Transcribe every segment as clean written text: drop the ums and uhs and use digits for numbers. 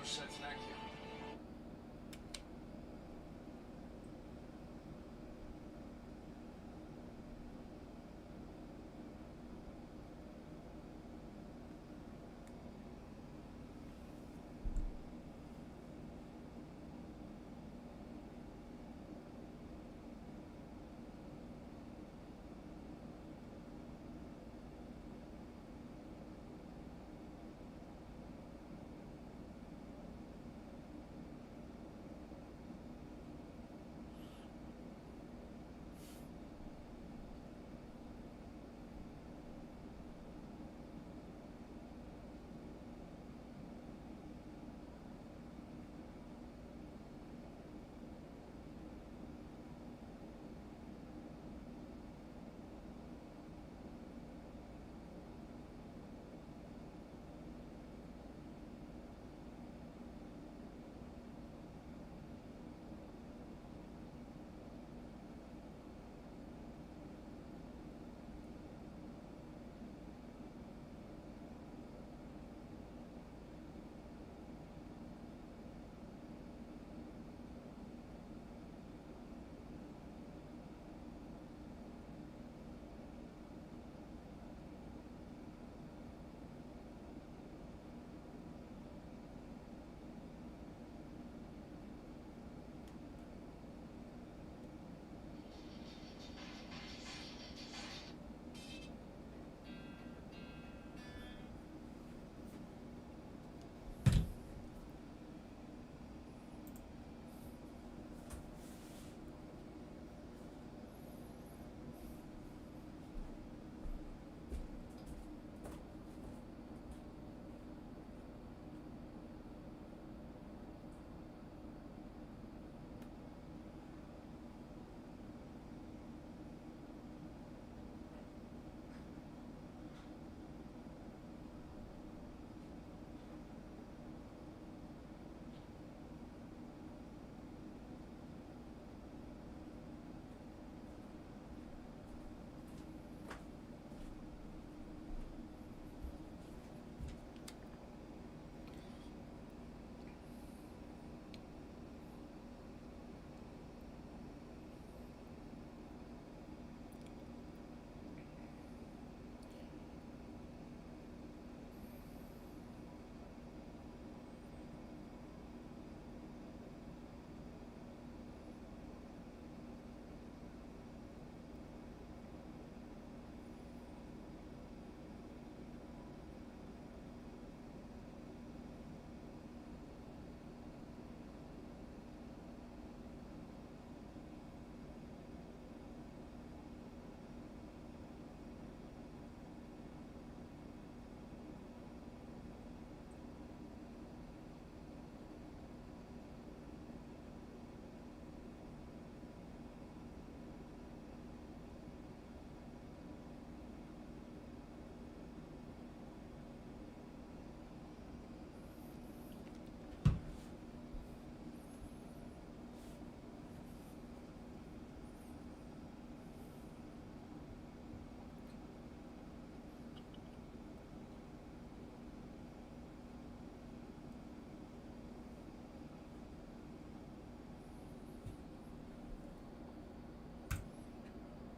thank you.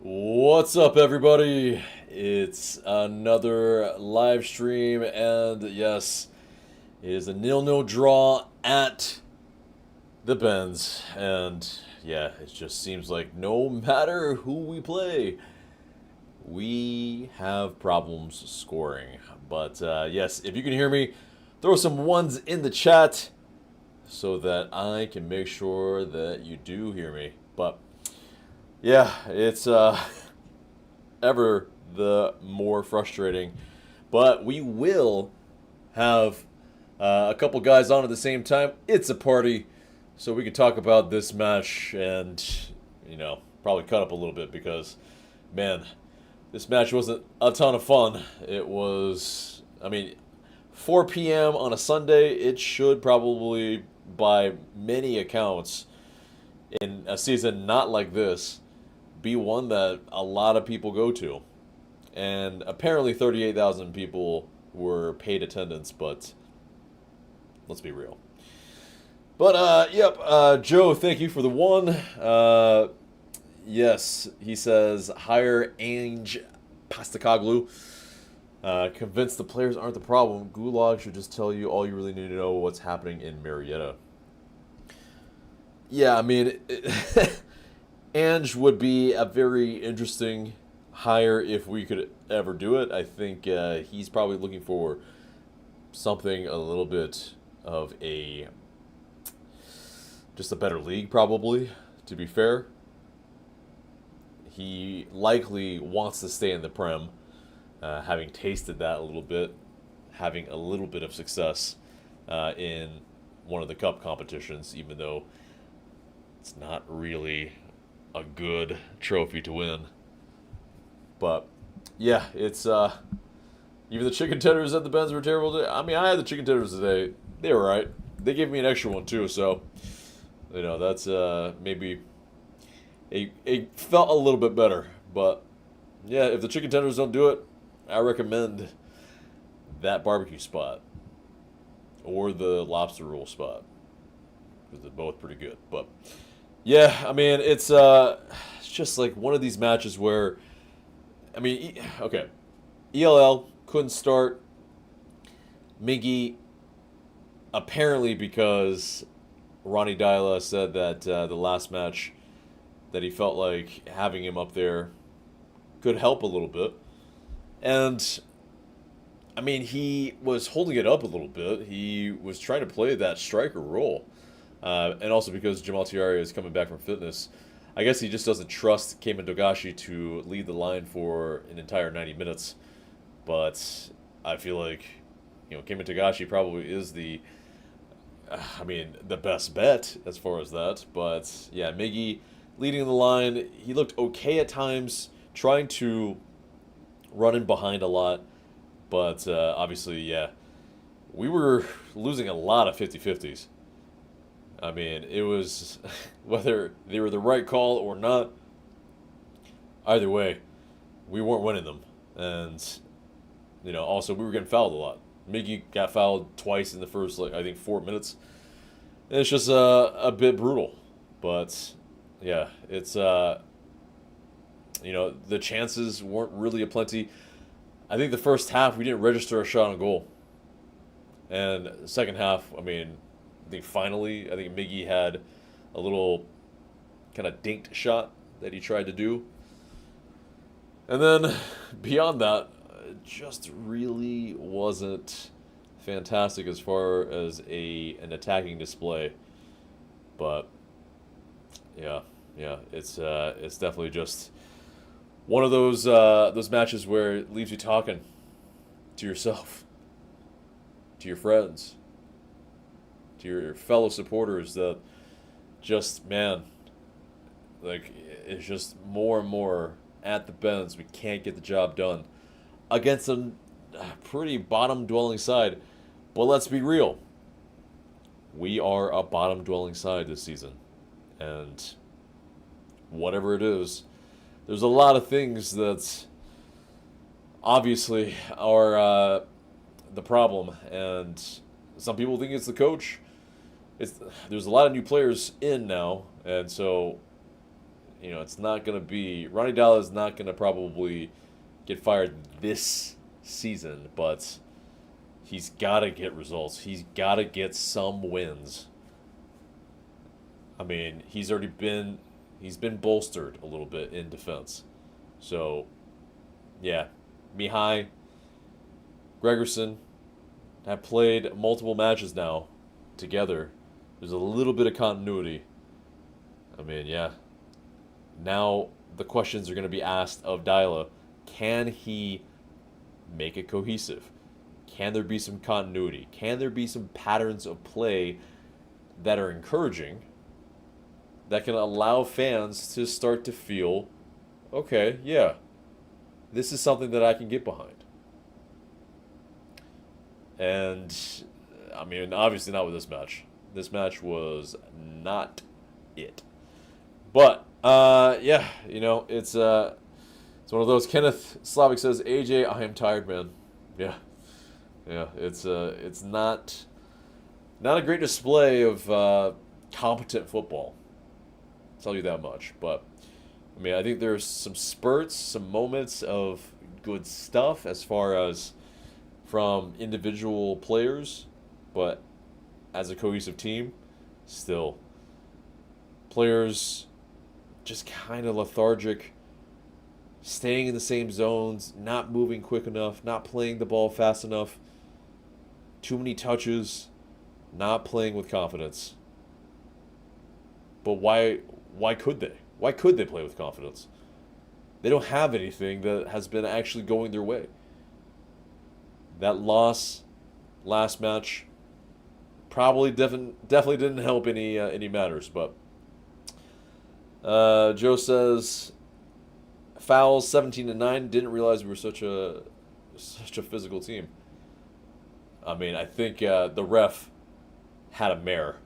What's up, everybody? It's another live stream, and yes, it is a nil-nil draw at the Benz. And yeah, it just seems like no matter who we play, we have problems scoring. But yes, if you can hear me, throw some ones in the chat so that I can make sure that you do hear me. But yeah, it's ever the more frustrating. But we will have a couple guys on at the same time. It's a party, so we can talk about this match and, probably cut up a little bit because, man, this match wasn't a ton of fun. It was, 4 p.m. on a Sunday. It should probably, by many accounts, in a season not like this, be one that a lot of people go to. And apparently 38,000 people were paid attendance, but let's be real. But yep, Joe, thank you for the one. Yes, he says hire Ange Postacoglu. Convinced the players aren't the problem. Gulag should just tell you all you really need to know what's happening in Marietta. Yeah, I mean, Ange would be a very interesting hire if we could ever do it. I think he's probably looking for something a little bit of just a better league, probably, to be fair. He likely wants to stay in the Prem, having tasted that a little bit, having a little bit of success in one of the cup competitions, even though it's not really a good trophy to win. But yeah, it's even the chicken tenders at the Benz were terrible today. I mean, I had the chicken tenders today. They were right. They gave me an extra one too, so that's maybe it felt a little bit better. But yeah, if the chicken tenders don't do it, I recommend that barbecue spot or the lobster roll spot because they're both pretty good. But yeah, I mean, it's just like one of these matches where, I mean, okay, ELL couldn't start Miggy apparently because Ronnie Dyla said that the last match that he felt like having him up there could help a little bit. And I mean, he was holding it up a little bit. He was trying to play that striker role. And also because Jamal Tiari is coming back from fitness, I guess he just doesn't trust Keima Togashi to lead the line for an entire 90 minutes. But I feel like, Keima Togashi probably is the best bet as far as that. But yeah, Miggy leading the line, he looked okay at times, trying to run in behind a lot. But obviously, yeah, we were losing a lot of 50-50s. I mean, it was whether they were the right call or not. Either way, we weren't winning them, and also we were getting fouled a lot. Miggy got fouled twice in the first, I think, 4 minutes. And it's just a bit brutal, but yeah, it's the chances weren't really aplenty. I think the first half we didn't register a shot on goal, and the second half, I think Miggy had a little kind of dinked shot that he tried to do. And then beyond that, it just really wasn't fantastic as far as an attacking display. But yeah, it's definitely just one of those matches where it leaves you talking to yourself, to your friends, to your fellow supporters that just, man, like, it's just more and more at the Benz. We can't get the job done against a pretty bottom-dwelling side. But let's be real. We are a bottom-dwelling side this season. And whatever it is, there's a lot of things that obviously are the problem. And some people think it's the coach. There's a lot of new players in now. And so, it's not going to be... Ronnie Dalla is not going to probably get fired this season, but he's got to get results. He's got to get some wins. I mean, he's been bolstered a little bit in defense. So, yeah, Mihai, Gregerson have played multiple matches now together. There's a little bit of continuity. I mean, yeah. Now the questions are going to be asked of Dyla. Can he make it cohesive? Can there be some continuity? Can there be some patterns of play that are encouraging, that can allow fans to start to feel, okay, yeah, this is something that I can get behind? And, I mean, obviously not with this match. This match was not it. But, yeah, it's one of those. Kenneth Slavic says, AJ, I am tired, man. Yeah. Yeah, it's not not a great display of competent football. I'll tell you that much. But I mean, I think there's some spurts, some moments of good stuff as far as from individual players, but as a cohesive team, still players just kind of lethargic, staying in the same zones, not moving quick enough, not playing the ball fast enough, too many touches, not playing with confidence. But why could they? Why could they play with confidence? They don't have anything that has been actually going their way. That loss last match probably definitely didn't help any matters. But Joe says fouls 17-9. Didn't realize we were such a physical team. I mean, I think the ref had a mare.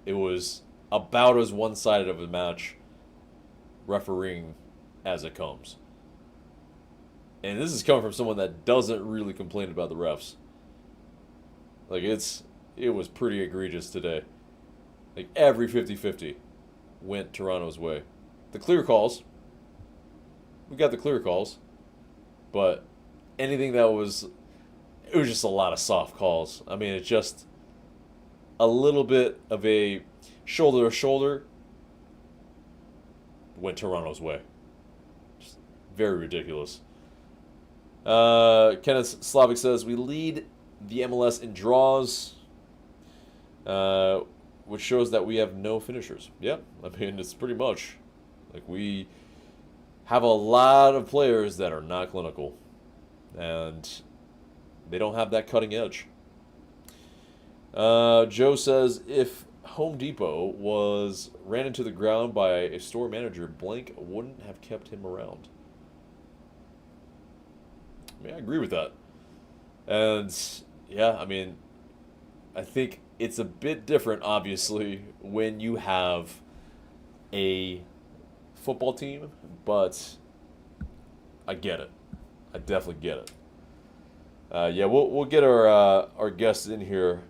It was about as one-sided of a match refereeing as it comes. And this is coming from someone that doesn't really complain about the refs. Like, it was pretty egregious today. Like, every 50-50 went Toronto's way. The clear calls, we got the clear calls, but anything that was, it was just a lot of soft calls. I mean, it's just a little bit of a shoulder to shoulder went Toronto's way. Just very ridiculous. Kenneth Slavic says, we lead the MLS in draws, which shows that we have no finishers. Yeah, I mean, it's pretty much. Like, we have a lot of players that are not clinical, and they don't have that cutting edge. Joe says, if Home Depot ran into the ground by a store manager, Blank wouldn't have kept him around. I mean, I agree with that. And, yeah, I mean, I think it's a bit different, obviously, when you have a football team, but I get it. I definitely get it. Yeah, we'll get our guests in here.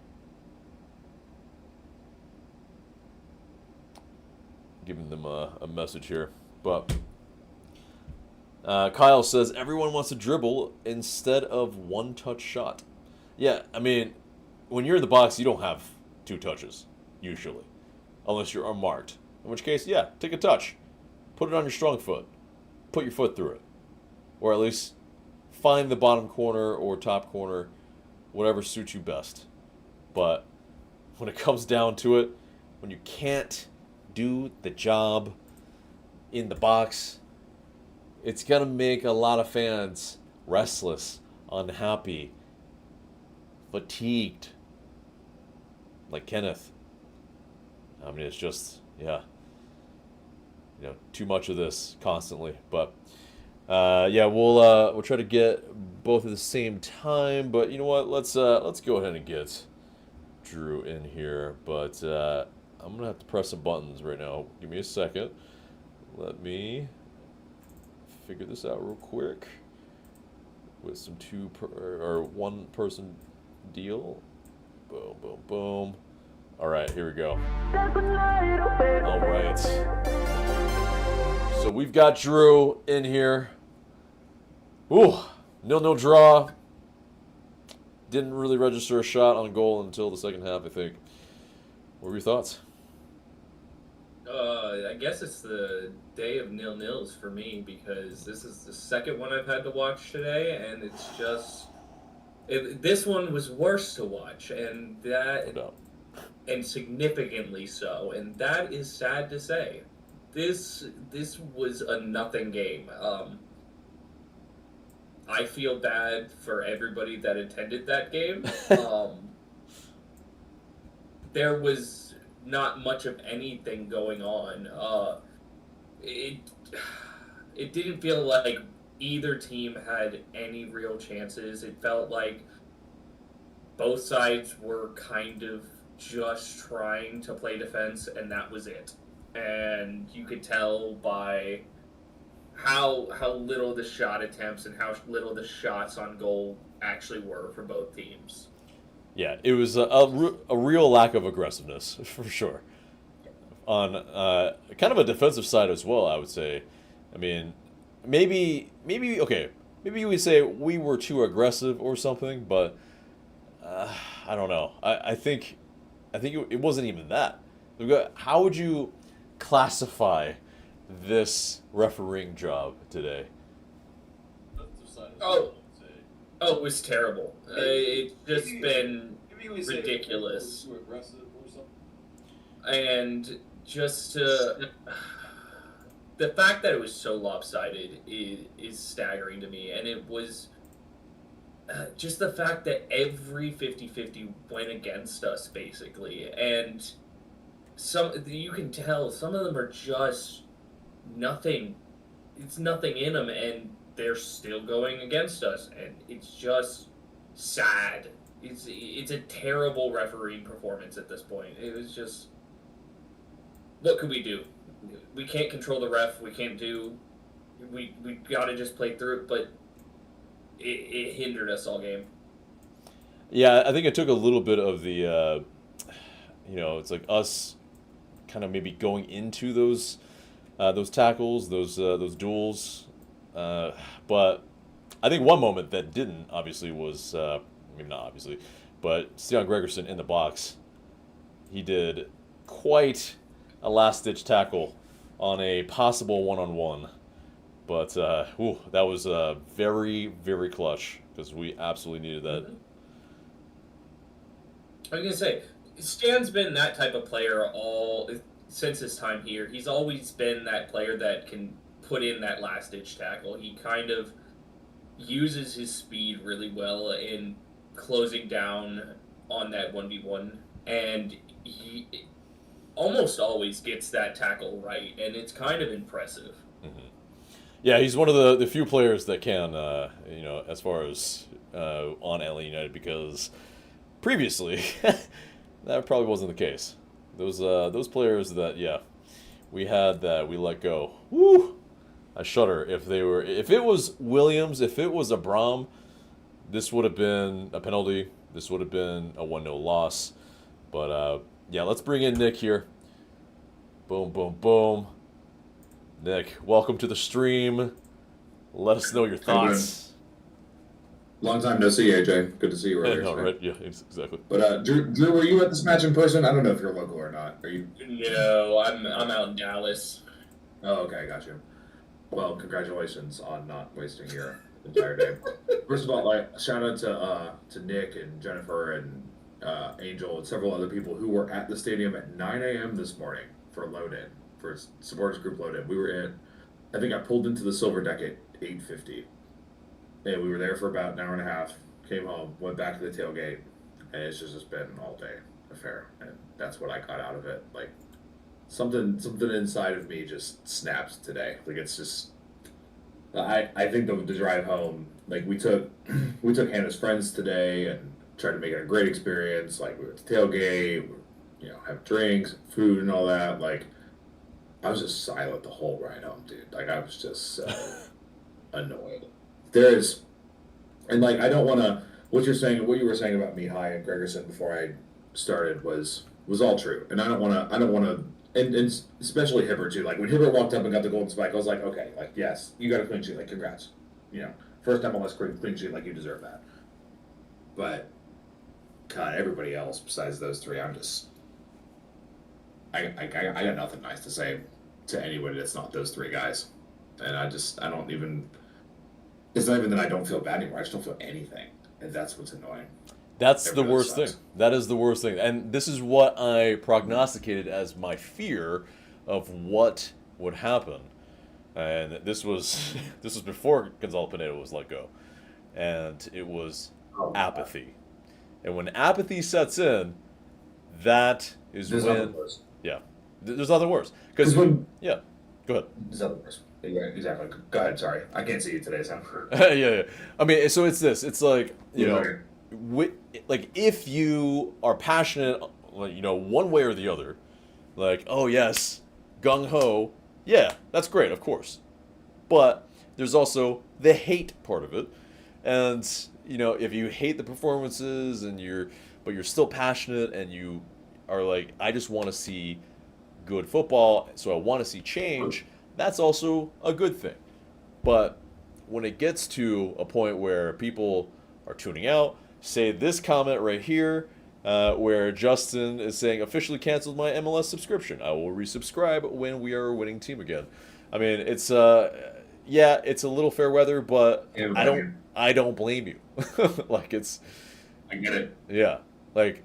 Giving them a message here. But Kyle says, everyone wants to dribble instead of one-touch shot. Yeah, I mean, when you're in the box, you don't have two touches, usually. Unless you're unmarked. In which case, yeah, take a touch. Put it on your strong foot. Put your foot through it. Or at least find the bottom corner or top corner, whatever suits you best. But when it comes down to it, when you can't do the job in the box, it's going to make a lot of fans restless, unhappy, fatigued. Like Kenneth. I mean, it's just, yeah. You know, too much of this constantly. But, yeah, we'll try to get both at the same time. But you know what? Let's go ahead and get Drew in here. But I'm going to have to press some buttons right now. Give me a second. Let me figure this out real quick with some one person deal. Boom, boom, boom. All right, here we go. All right. So we've got Drew in here. Ooh, 0-0 draw. Didn't really register a shot on goal until the second half, I think. What were your thoughts? I guess it's the day of 0-0s for me because this is the second one I've had to watch today, and it's just this one was worse to watch, and and significantly so, and that is sad to say. This was a nothing game. I feel bad for everybody that attended that game. There was not much of anything going on. It didn't feel like either team had any real chances. It felt like both sides were kind of just trying to play defense, and that was it. And you could tell by how little the shot attempts and how little the shots on goal actually were for both teams. Yeah, it was a real lack of aggressiveness for sure. On kind of a defensive side as well, I would say. I mean, maybe okay, maybe we say we were too aggressive or something, but I don't know. I think it wasn't even that. How would you classify this refereeing job today? Oh, oh, it was terrible. It's just been ridiculous. And just the fact that it was so lopsided is staggering to me. And it was just the fact that every 50-50 went against us, basically. And you can tell some of them are just nothing. It's nothing in them, and they're still going against us, and it's just sad. It's a terrible refereeing performance at this point. It was just, what could we do? We can't control the ref. We can't do. We gotta just play through it, but it hindered us all game. Yeah, I think it took a little bit of the, it's like us kind of maybe going into those tackles, those duels. But I think one moment that didn't obviously was maybe not obviously, but Steon Gregerson in the box, he did quite a last-ditch tackle on a possible one-on-one. But that was very, very clutch because we absolutely needed that. I was gonna say, Stan's been that type of player all since his time here. He's always been that player that can put in that last ditch tackle. He kind of uses his speed really well in closing down on that 1v1, and he almost always gets that tackle right, and it's kind of impressive. Mm-hmm. Yeah, he's one of the few players that can, as far as on Atlanta United, because previously that probably wasn't the case. Those players that we had that we let go. Woo! I shudder if it was Williams, if it was Abram, this would have been a penalty. This would have been a 1-0 loss. But let's bring in Nick here. Boom, boom, boom. Nick, welcome to the stream. Let us know your thoughts. Long time no see, AJ. Good to see you earlier. No, right? Yeah, exactly. But Drew, were you at this match in person? I don't know if you're local or not. Are you? No, I'm out in Dallas. Oh, okay, got you. Well, congratulations on not wasting your entire day. First of all, shout out to Nick and Jennifer and Angel and several other people who were at the stadium at 9 a.m. this morning for load-in, for supporters group load-in. We were I think I pulled into the Silver Deck at 8:50. And we were there for about an hour and a half, came home, went back to the tailgate, and it's just been an all-day affair. And that's what I got out of it. Like, something inside of me just snapped today. Like, it's just... I think the drive home, like, we took Hannah's friends today and tried to make it a great experience. Like, we were at the tailgate, have drinks, food, and all that. Like, I was just silent the whole ride home, dude. Like, I was just so annoyed. I don't want to. What you were saying about Mihai and Gregerson before I started was all true, and I don't want to, and especially Hibbert too. Like when Hibbert walked up and got the golden spike, I was like, okay, like yes, you got a clean sheet, like congrats, first MLS clean sheet, like you deserve that. But God, everybody else besides those three, I got nothing nice to say to anybody that's not those three guys, and I don't even. It's not even that I don't feel bad anymore. I just don't feel anything. And that's what's annoying. That's the worst thing. That is the worst thing. And this is what I prognosticated as my fear of what would happen. And this was before Gonzalo Pineda was let go. And it was apathy. And when apathy sets in, that is there's when... nothing worse. Yeah. There's nothing worse. Because yeah. Go ahead. There's nothing worse. Yeah, exactly. Go ahead. Sorry, I can't see you today, so. yeah. I mean, so it's this. It's like like if you are passionate, one way or the other, like oh yes, gung ho, yeah, that's great, of course. But there's also the hate part of it, and if you hate the performances and you're but you're still passionate and you are like, I just want to see good football, so I want to see change, that's also a good thing. But when it gets to a point where people are tuning out, say this comment right here, where Justin is saying, officially canceled my MLS subscription. I will resubscribe when we are a winning team again. I mean, it's yeah, it's a little fair weather, but Yeah, I don't blame you. Like it's, I get it. yeah, like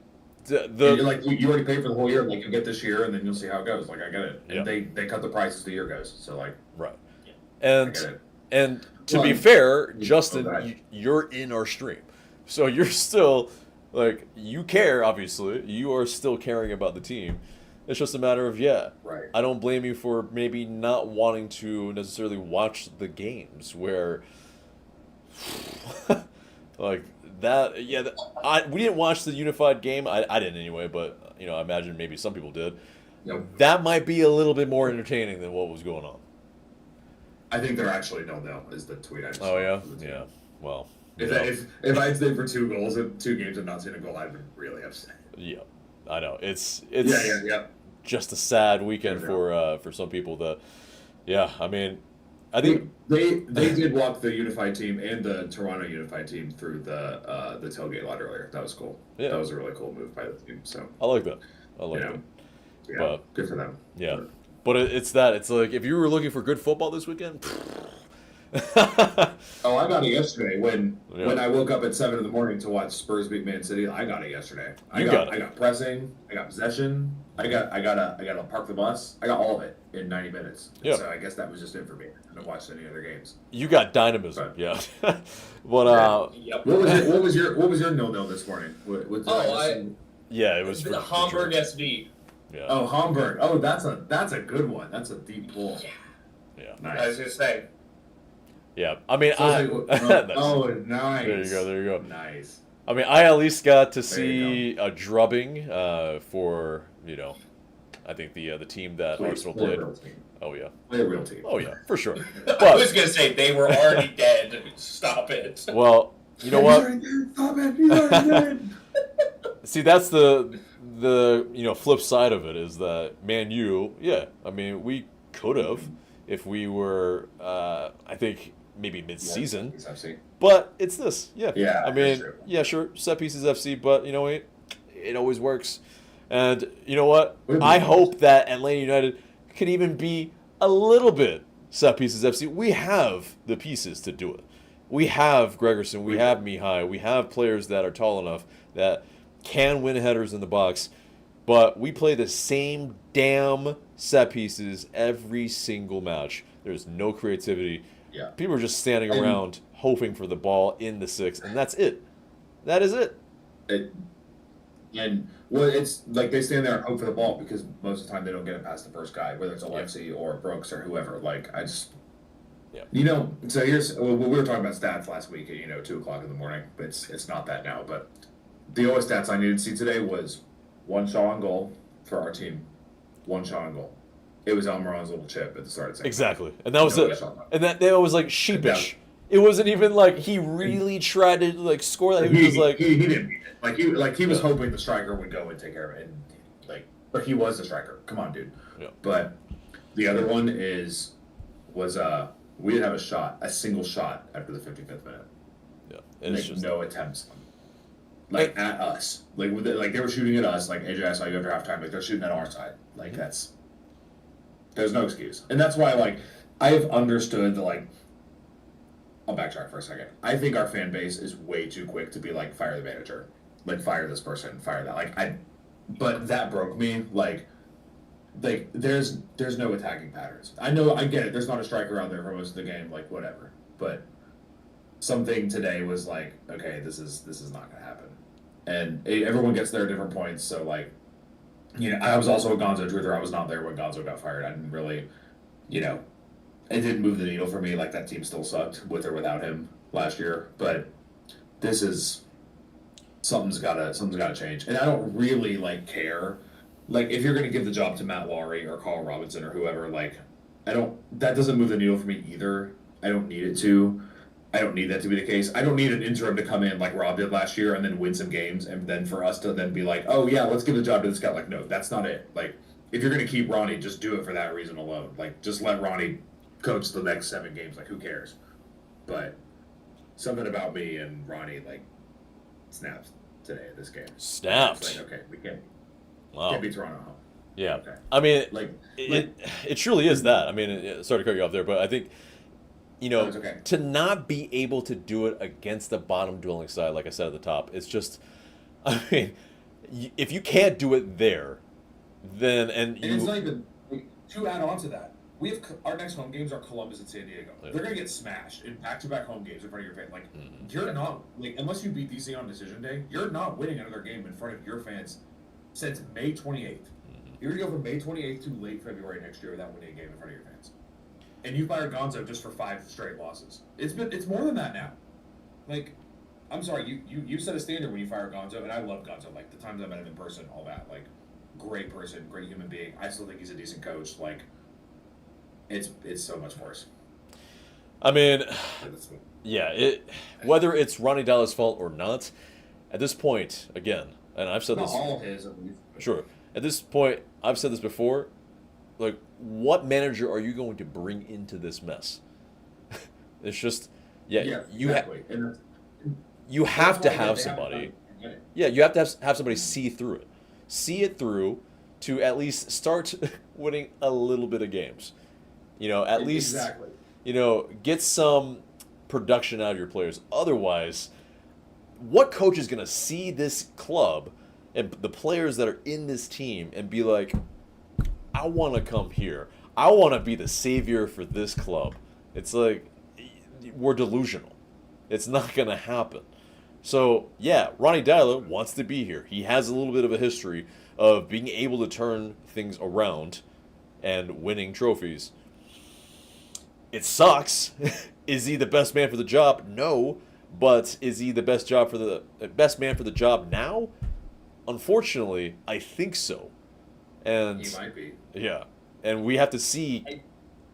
You're like you already paid for the whole year. Like you get this year, and then you'll see how it goes. Like I get it. And Yeah. they cut the price as the year goes. So like, right, I and get it. and to Well, be fair, you- Justin, okay. you're in our stream, so you're still like you care. Obviously, you are still caring about the team. It's just a matter of Right. I don't blame you for maybe not wanting to necessarily watch the games where, like that. Yeah, we didn't watch the unified game. I didn't anyway, but you know, I imagine maybe some people did. Yep. That might be a little bit more entertaining than what was going on. I think they're actually 0-0 is the tweet I just Oh saw yeah, for the team. yeah. Well, If, yeah. if I'd stayed for 2 goals in 2 games and not seen a goal, I'd been really upset. Yeah, I know. It's Yeah. just a sad weekend for some people. That, yeah, I mean, I think They did walk the unified team and the Toronto unified team through the tailgate lot earlier. That was cool. Yeah. That was a really cool move by the team. So I like that. I like you know, that. yeah, But- good for them. Yeah, but it's that. It's like if you were looking for good football this weekend. Oh, I got it yesterday when Yeah. I woke up at 7 in the morning to watch Spurs beat Man City. I got it yesterday. I You got got it. I got pressing. I got possession. I got to park the bus. I got all of it in 90 minutes. Yeah. So I guess that was just it for me. I haven't watched any other games. You got dynamism, Right. yeah. But Yep. What was your 0-0 this morning? What yeah, it was for The Hamburg Detroit. SV. Yeah, Oh, Hamburg. Oh, that's a good one. That's a deep pull. yeah, I was Nice. gonna say. yeah. I mean, So I. it's like, Nice. oh, nice. There you go. There you go. Nice. I mean, I at least got to There you see a drubbing for I think the team that Arsenal Play a played. real team. Oh yeah, Play a real team. oh yeah, for sure. I was gonna say they were already dead. Stop it. Well, you know what? Stop it. He's already dead. See, that's the flip side of it is that Man U, yeah, I mean, we could have if we were I think maybe mid-season, Yes, I've seen. but it's this, yeah. Yeah, I mean, that's true. yeah, sure, set pieces FC, but you know what? It always works. And you know what? I hope that Atlanta United could even be a little bit set pieces FC. We have the pieces to do it. We have Gregerson, we have Mihai, we have players that are tall enough that can win headers in the box, but we play the same damn set pieces every single match. There's no creativity. Yeah. People are just standing And- around hoping for the ball in the 6, and that's it. That is it. And well, it's like they stand there and hope for the ball because most of the time they don't get it past the first guy, whether it's Alexi or Brooks or whoever. Like I just, Yeah. So here's we were talking about stats last week at 2 o'clock in the morning, but it's not that now. But the only stats I needed to see today was 1 shot on goal for our team, 1 shot on goal. It was Almiron's little chip at the start of the second. Exactly. And that was No it. shot on. And that was like sheepish. It wasn't even like he really tried to like score that. He was just like, he didn't mean it. Like he was hoping the striker would go and take care of it, and but he was the striker. Come on, dude. Yeah. But the other one was we didn't have a single shot after the 55th minute. yeah. And it's Like just no attempts. Like at us. Like they were shooting at us. Like AJ, I saw you after halftime. Like they're shooting at our side. Like there's no excuse, and that's why like I've understood the like. I'll backtrack for a second. I think our fan base is way too quick to be like, fire the manager, like fire this person, fire that. But that broke me. Like there's no attacking patterns. I know, I get it. There's not a striker out there for most of the game, like whatever. But something today was like, okay, this is not gonna happen. And everyone gets there at different points. So like, I was also a Gonzo truther. I was not there when Gonzo got fired. I didn't really, it didn't move the needle for me. Like that team still sucked with or without him last year. But this is something's gotta change. And I don't really like care. Like if you're gonna give the job to Matt Laurie or Carl Robinson or whoever, like that doesn't move the needle for me either. I don't need it to. I don't need that to be the case. I don't need an interim to come in like Rob did last year and then win some games, and then for us to then be like, oh yeah, let's give the job to this guy. Like, no, that's not it. Like, if you're gonna keep Ronnie, just do it for that reason alone. Like, just let Ronnie coach the next 7 games. Like, who cares? But something about me and Ronnie like snaps today in this game. Snapped. It's like, okay, we can't Wow. beat Toronto at home. Yeah. Okay. I mean, Like, it truly is that. I mean, sorry to cut you off there, but I think, No, it's okay. to not be able to do it against the bottom dwelling side, like I said at the top, it's just, I mean, if you can't do it there, then, and And it's you, not even like, to add on to that. We have our next home games are Columbus and San Diego. Yeah. They're gonna get smashed in back-to-back home games in front of your fans. Like you're not like unless you beat DC on decision day, you're not winning another game in front of your fans since May 28th. You're gonna go from May 28th to late February next year without winning a game in front of your fans. And you fired Gonzo just for 5 straight losses. It's more than that now. Like, I'm sorry, you set a standard when you fired Gonzo, and I love Gonzo. Like the times I met him in person, all that. Like, great person, great human being. I still think he's a decent coach. Like, it's so much worse. I mean, yeah, whether it's Ronnie Dallas' fault or not, at this point, again, and I've said Not this. all his, at least. Sure. At this point, I've said this before. Like, what manager are you going to bring into this mess? It's just, yeah, exactly. you have to That's why have they somebody. have it. Yeah, you have to have somebody see through it, see it through, to at least start winning a little bit of games. At least Exactly. get some production out of your players. Otherwise, what coach is going to see this club and the players that are in this team and be like, I want to come here. I want to be the savior for this club. It's like, we're delusional. It's not going to happen. So, yeah, Ronnie Dyla wants to be here. He has a little bit of a history of being able to turn things around and winning trophies. It sucks. Is he the best man for the job? No. But is he the best man for the job now? Unfortunately, I think so. And He might be. yeah. And we have to see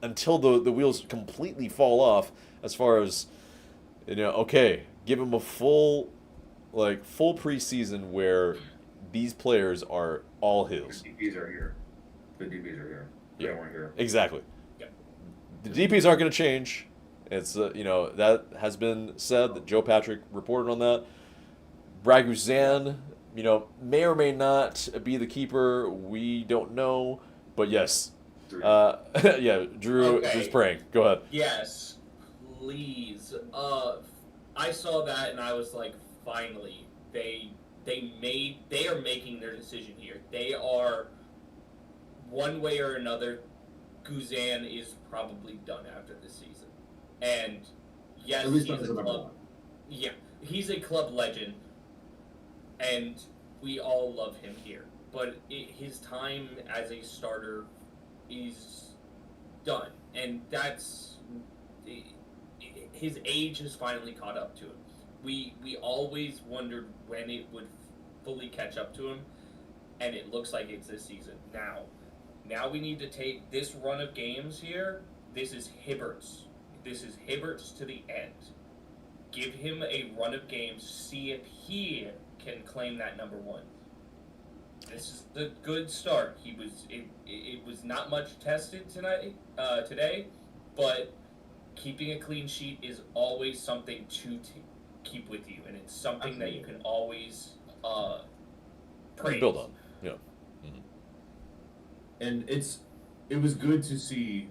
until the wheels completely fall off as far as okay, give him a full preseason where these players are all his. The DPs are here. The DPs are here. They weren't here. Exactly. Yep. The DPs aren't going to change. It's that has been said that Joe Patrick reported on that. Brad Guzan, may or may not be the keeper. We don't know, but yes, Drew. yeah, Drew Okay. is praying. Go ahead. Yes, please. I saw that and I was like, finally, they are making their decision here. They are, one way or another, Guzan is probably done after this season. And yes, At least he's not as a a number club. one. Yeah, he's a club legend, and we all love him here. But his time as a starter is done, and his age has finally caught up to him. We always wondered when it would fully catch up to him, and it looks like it's this season. Now we need to take this run of games here. This is Hibbert's. This is Hibbert's to the end. Give him a run of games. See if he can claim that number one. This is the good start. It was not much tested today, but keeping a clean sheet is always something to keep with you, and it's something that you can always praise. Build on. Yeah. And it was good to see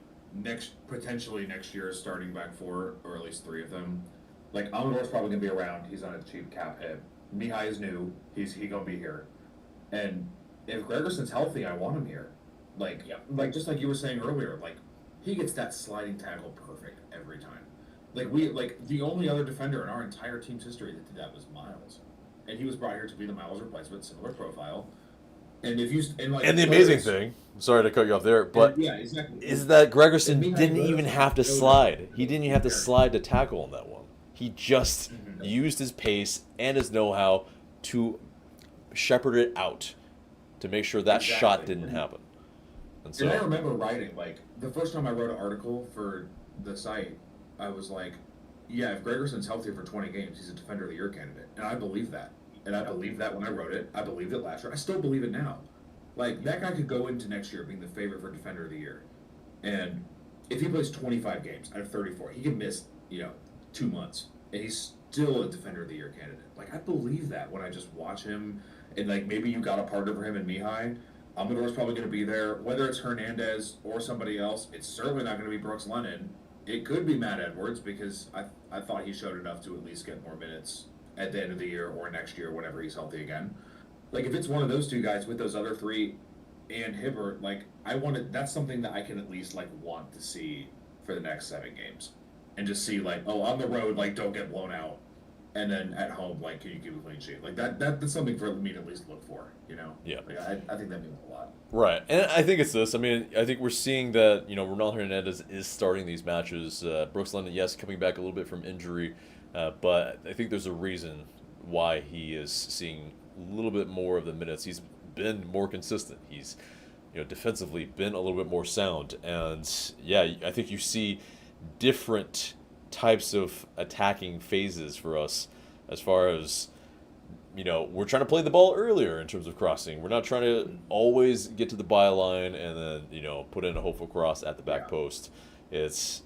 potentially next year's starting back 4, or at least 3 of them. Like, Amador's probably gonna be around. He's on a cheap cap hit. Mihai is new. He gonna be here. And if Gregerson's healthy, I want him here. Like, Yeah. like just like you were saying earlier, like he gets that sliding tackle perfect every time. Like the only other defender in our entire team's history that did that was Miles, and he was brought here to be the Miles replacement, similar profile. And if you And the amazing thing, sorry to cut you off there, but yeah, exactly, is that Gregerson And Mihai didn't Gregerson even have to showed slide. up. He didn't even have to slide to tackle on that one. He just Mhm. used his pace and his know-how to shepherd it out to make sure that shot Exactly. didn't happen. And And I so, remember writing, like, the first time I wrote an article for the site, I was like, yeah, if Gregerson's healthy for 20 games, he's a Defender of the Year candidate, and I believe that. And I believed that when I wrote it. I believed it last year. I still believe it now. Like, that guy could go into next year being the favorite for Defender of the Year. And if he plays 25 games out of 34, he can miss, 2 months. And he's still a Defender of the Year candidate. Like, I believe that when I just watch him. And, like, maybe you got a partner for him in Mihai. Amador's probably going to be there. Whether it's Hernandez or somebody else, it's certainly not going to be Brooks Lennon. It could be Matt Edwards because I thought he showed enough to at least get more minutes at the end of the year or next year whenever he's healthy again. Like, if it's one of those two guys with those other three and Hibbert, like, that's something that I can at least, like, want to see for the next 7 games. And just see, like, oh, on the road, like, don't get blown out. And then at home, like, can you keep a clean sheet? Like, that's something for me to at least look for, Yeah. Like, I think that means a lot. Right, and I think it's this. I mean, I think we're seeing that, Ronaldo Hernandez is starting these matches. Brooks Lennon, yes, coming back a little bit from injury, but I think there's a reason why he is seeing a little bit more of the minutes. He's been more consistent. He's, defensively been a little bit more sound. And, yeah, I think you see different types of attacking phases for us as far as, we're trying to play the ball earlier in terms of crossing. We're not trying to always get to the byline and then, put in a hopeful cross at the back post. It's,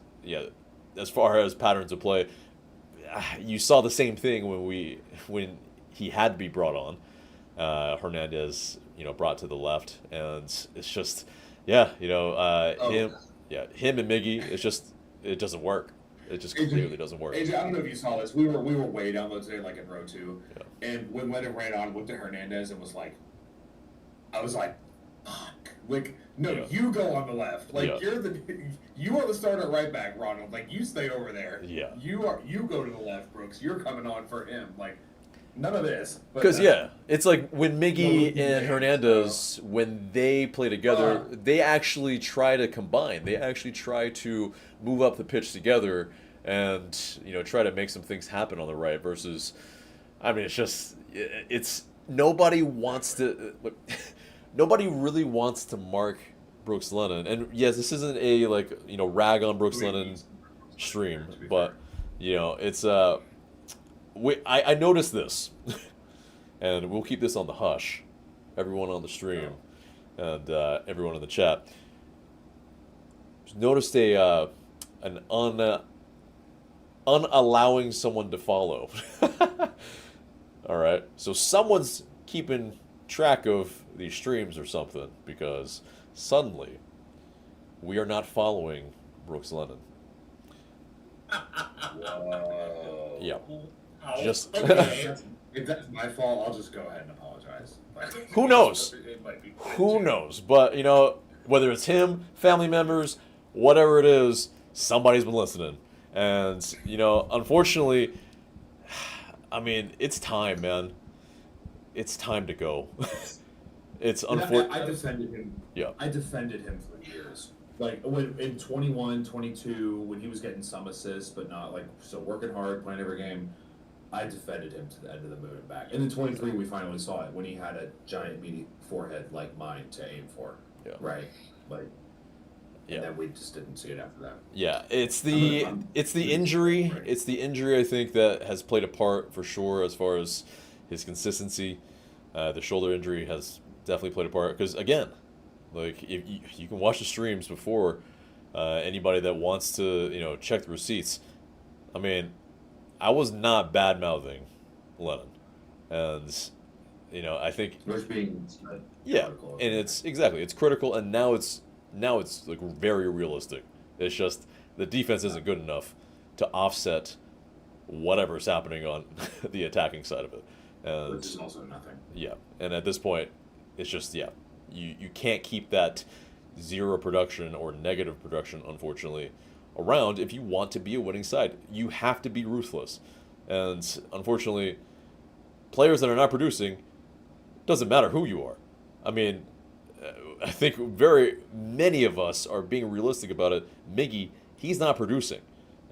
as far as patterns of play, you saw the same thing when he had to be brought on. Hernandez, brought to the left, and it's just, him and Miggy, it doesn't work. It just clearly doesn't work. AJ, I don't know if you saw this. We were way down low today, like in row 2, and when Lennon ran on, looked at Hernandez and was like, I was like, fuck. Like, no, you go on the left. Like, you are the starter right back, Ronald. Like, you stay over there. Yeah. You go to the left, Brooks. You're coming on for him. Like, none of this. Because, it's like when Miggy and Hernandez, when they play together, they actually try to combine. They actually try to move up the pitch together and, try to make some things happen on the right versus, I mean, it's nobody wants to, nobody really wants to mark Brooks Lennon. And, yes, this isn't a, rag on Brooks Lennon stream, but, it's, I noticed this, and we'll keep this on the hush, everyone on the stream, and everyone in the chat. Noticed an unallowing someone to follow. All right, so someone's keeping track of these streams or something because suddenly we are not following Brooks Lennon. Whoa. Yeah. Just if that's my fault, I'll just go ahead and apologize. Who knows? Who knows? But whether it's him, family members, whatever it is, somebody's been listening. And unfortunately, I mean, it's time, man. It's time to go. It's unfortunate. I defended him. Yeah. I defended him for years. Like when in 21, 22, when he was getting some assists, but not so working hard, playing every game. I defended him to the end of the moon and back. And in 23, we finally saw it when he had a giant, meaty forehead like mine to aim for. Yeah. Right? And then we just didn't see it after that. Yeah, it's the injury. Right. It's the injury, I think, that has played a part for sure as far as his consistency. The shoulder injury has definitely played a part. Because, again, if you can watch the streams before anybody that wants to, check the receipts. I mean, I was not bad-mouthing Lennon. And, I think... being critical, and it's critical, and now it's very realistic. It's just the defense isn't good enough to offset whatever's happening on the attacking side of it. And which is also nothing. Yeah, and at this point, it's just, you can't keep that zero production or negative production, unfortunately, around if you want to be a winning side. You have to be ruthless. And unfortunately, players that are not producing, doesn't matter who you are. I mean, I think very many of us are being realistic about it. Miggy, he's not producing.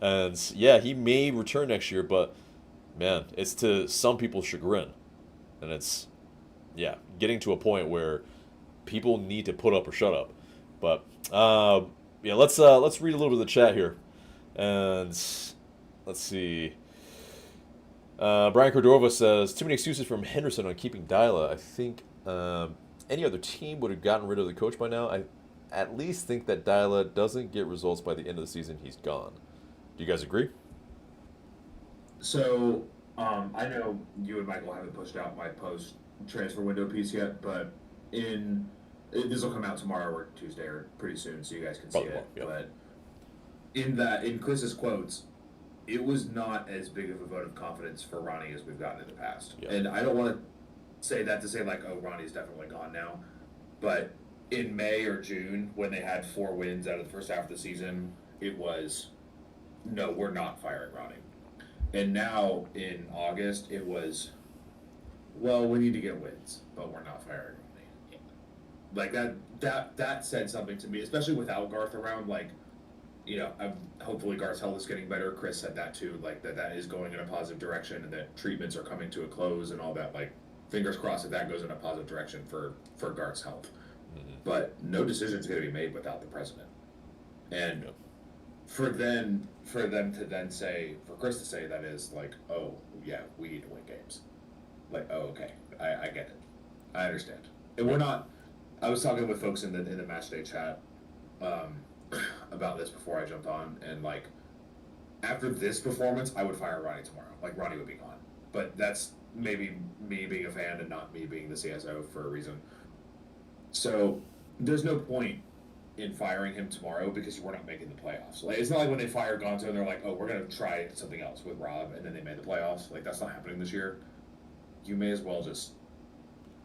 And he may return next year, but man, it's to some people's chagrin. And it's, getting to a point where people need to put up or shut up. But, let's read a little bit of the chat here. And let's see. Brian Cordova says, too many excuses from Henderson on keeping Dyla. I think any other team would have gotten rid of the coach by now. I at least think that Dyla doesn't get results by the end of the season. He's gone. Do you guys agree? So, I know you and Michael haven't pushed out my post transfer window piece yet, but this will come out tomorrow or Tuesday or pretty soon, so you guys can see Probably it. won't, yeah. But in Chris's quotes, it was not as big of a vote of confidence for Ronnie as we've gotten in the past. Yeah. And I don't want to say that to say like, oh, Ronnie's definitely gone now, but in May or June when they had 4 wins out of the first half of the season, it was, no, we're not firing Ronnie. And now in August, it was, well, we need to get wins, but we're not firing Ronnie. Like that said something to me, especially without Garth around. Like, you know, hopefully Garth's health is getting better. Chris said that too, like that is going in a positive direction, and that treatments are coming to a close and all that. Like, fingers crossed that goes in a positive direction for Garth's health. Mm-hmm. But no decision is going to be made without the president, and. Yep. For them to then say, for Chris to say that is like, oh yeah, we need to win games. Like, oh okay, I get it, I understand. And we're not. I was talking with folks in the match day chat about this before I jumped on, and like after this performance, I would fire Ronnie tomorrow. Like Ronnie would be gone. But that's maybe me being a fan and not me being the CSO for a reason. So there's no point in firing him tomorrow because we're not making the playoffs. Like, it's not like when they fired Gonzo and they're like, oh, we're going to try something else with Rob, and then they made the playoffs. Like, that's not happening this year. You may as well just,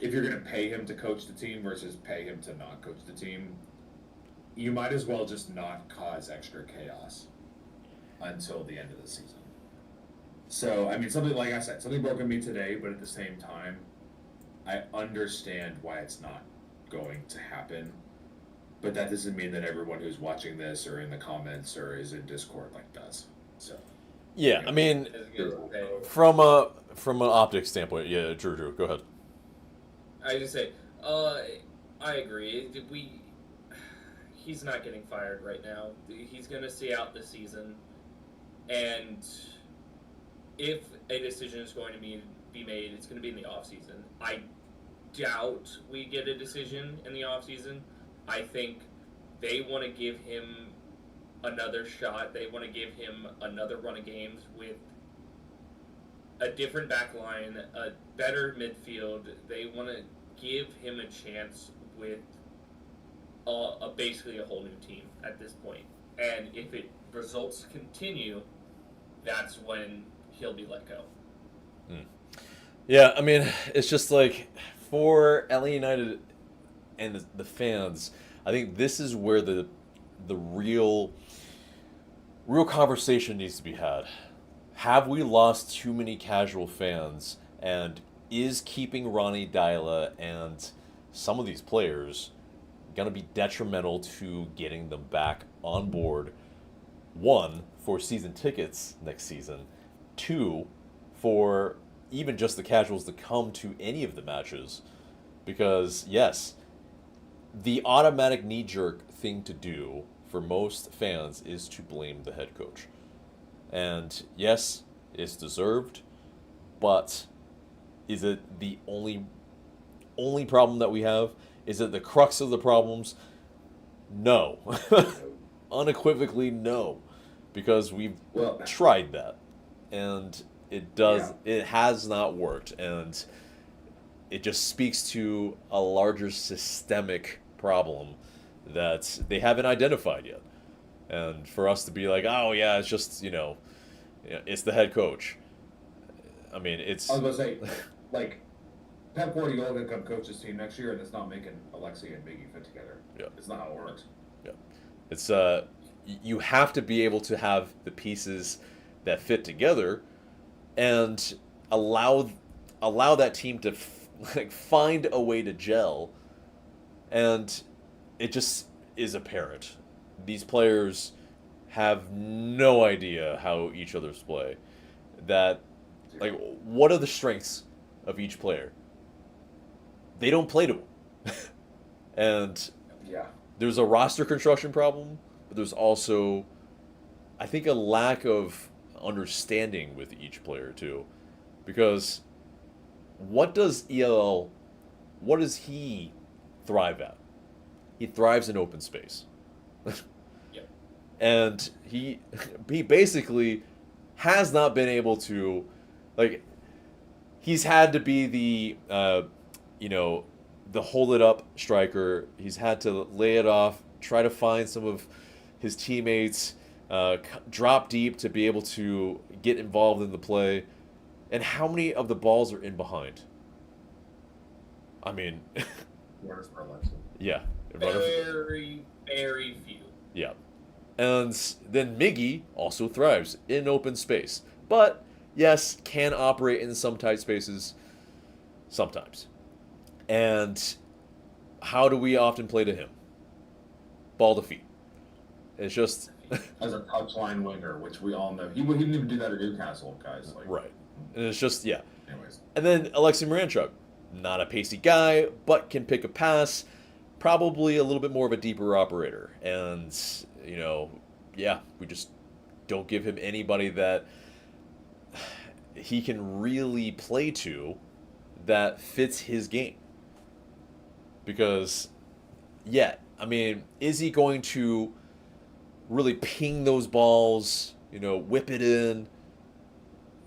if you're going to pay him to coach the team versus pay him to not coach the team, you might as well just not cause extra chaos until the end of the season. So, I mean, something, like I said, something broke on me today, but at the same time, I understand why it's not going to happen. But that doesn't mean that everyone who's watching this or in the comments or is in Discord like does. So. Yeah, I mean, from an optics standpoint, yeah, Drew, go ahead. I just say, I agree. He's not getting fired right now. He's going to see out the season, and if a decision is going to be made, it's going to be in the off season. I doubt we get a decision in the off season. I think they want to give him another shot. They want to give him another run of games with a different back line, a better midfield. They want to give him a chance with basically a whole new team at this point. And if results continue, that's when he'll be let go. Yeah, I mean, it's just like for LA United and the fans, I think this is where the real conversation needs to be had. Have we lost too many casual fans, and is keeping Ronnie Dyla and some of these players going to be detrimental to getting them back on board? 1, for season tickets next season. 2, for even just the casuals to come to any of the matches. Because, yes, the automatic knee-jerk thing to do for most fans is to blame the head coach. And yes, it's deserved, but is it the only problem that we have? Is it the crux of the problems? No. Unequivocally no. Because we've tried that. And it has not worked. And it just speaks to a larger systemic problem that they haven't identified yet. And for us to be like, oh yeah, it's just, it's the head coach. I mean, it's... I was going to say, like, Pep Guardiola can come coach this team next year, and it's not making Alexi and Miggy fit together. Yeah. It's not how it works. Yeah. It's, you have to be able to have the pieces that fit together and allow that team to find a way to gel. And it just is apparent. These players have no idea how each other's play. That, like, what are the strengths of each player? They don't play to them. And there's a roster construction problem, but there's also, I think, a lack of understanding with each player too, because what does ELL, what does he thrive at? He thrives in open space. Yep. And he basically has not been able to, like, he's had to be the the hold it up striker. He's had to lay it off, try to find some of his teammates, drop deep to be able to get involved in the play. And how many of the balls are in behind? I mean, yeah, Very, very few. yeah. And then Miggy also thrives in open space, but yes, can operate in some tight spaces sometimes. And how do we often play to him? Ball to feet. It's just As a touchline winger, which we all know. He didn't even do that at Newcastle, guys. Like, right. And it's just, yeah. Anyways. And then Alexei Miranchuk, not a pacey guy, but can pick a pass. Probably a little bit more of a deeper operator. And, yeah, we just don't give him anybody that he can really play to that fits his game. Because, yeah, I mean, is he going to really ping those balls, whip it in?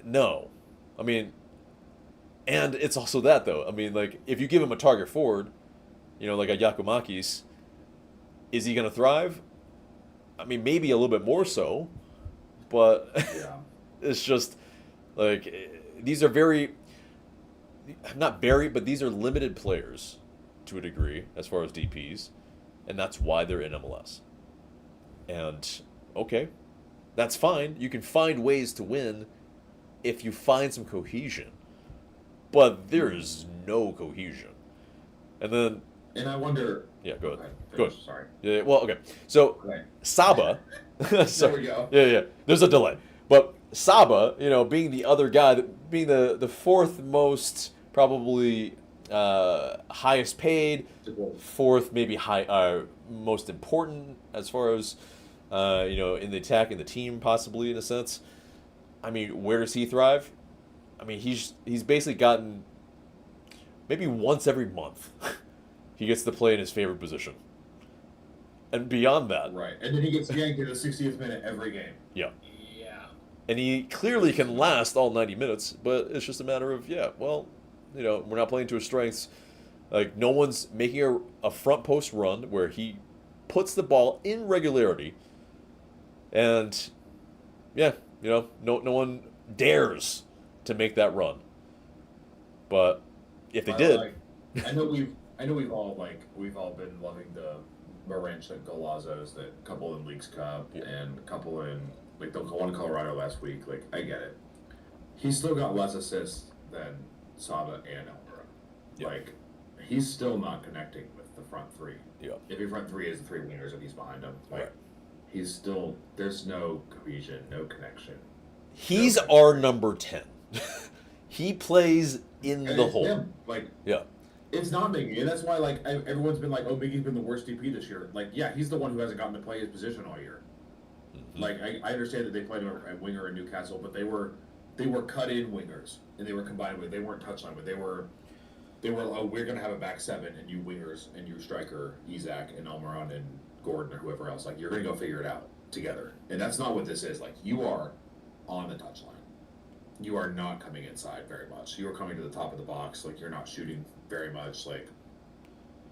No. I mean, and it's also that, though. I mean, like, if you give him a target forward, like a Yakumakis, is he going to thrive? I mean, maybe a little bit more so, but Yeah. it's just, like, these are very, not very, but these are limited players to a degree as far as DPs, and that's why they're in MLS. And, okay, that's fine. You can find ways to win if you find some cohesion. But there is no cohesion. And then... And I wonder... Yeah, go ahead. Okay, Go ahead. Sorry. Yeah, well, okay. So, Okay. Saba... There we go. Yeah. There's a delay. But Saba, being the other guy, being the fourth most, probably highest paid, fourth maybe most important as far as, in the attack, in the team possibly, in a sense. I mean, where does he thrive? I mean, he's basically gotten maybe once every month he gets to play in his favorite position. And beyond that... Right. And then he gets yanked in the 60th minute every game. Yeah. Yeah. And he clearly can last all 90 minutes, but it's just a matter of, we're not playing to his strengths. Like, no one's making a front post run where he puts the ball in regularity. And, no one dares to make that run. But if they did... I know we've all been loving the Miranchuk Golazos, that couple in Leagues Cup and a couple in the one in Colorado last week. Like, I get it. He's still got less assists than Saba and Elmira. Yeah. Like, he's still not connecting with the front three. Yeah. If your front three is the three wingers and he's behind them, like, Right. he's still, there's no cohesion, no connection. He's our number 10. He plays in the hole. Him. Like, Yeah. it's not Miggy, and that's why, like, everyone's been like, oh, Miggy's been the worst DP this year. Like, yeah, he's the one who hasn't gotten to play his position all year. Mm-hmm. Like, I understand that they played him at winger in Newcastle, but they were cut-in wingers, and they were combined with, they weren't touchline, but they were, oh, we're going to have a back seven, and you wingers, and you striker, Isaac, and Almiron, and Gordon, or whoever else. Like, you're going to go figure it out together. And that's not what this is. Like, you are on the touchline. You are not coming inside very much. You are coming to the top of the box. Like, you're not shooting very much. Like,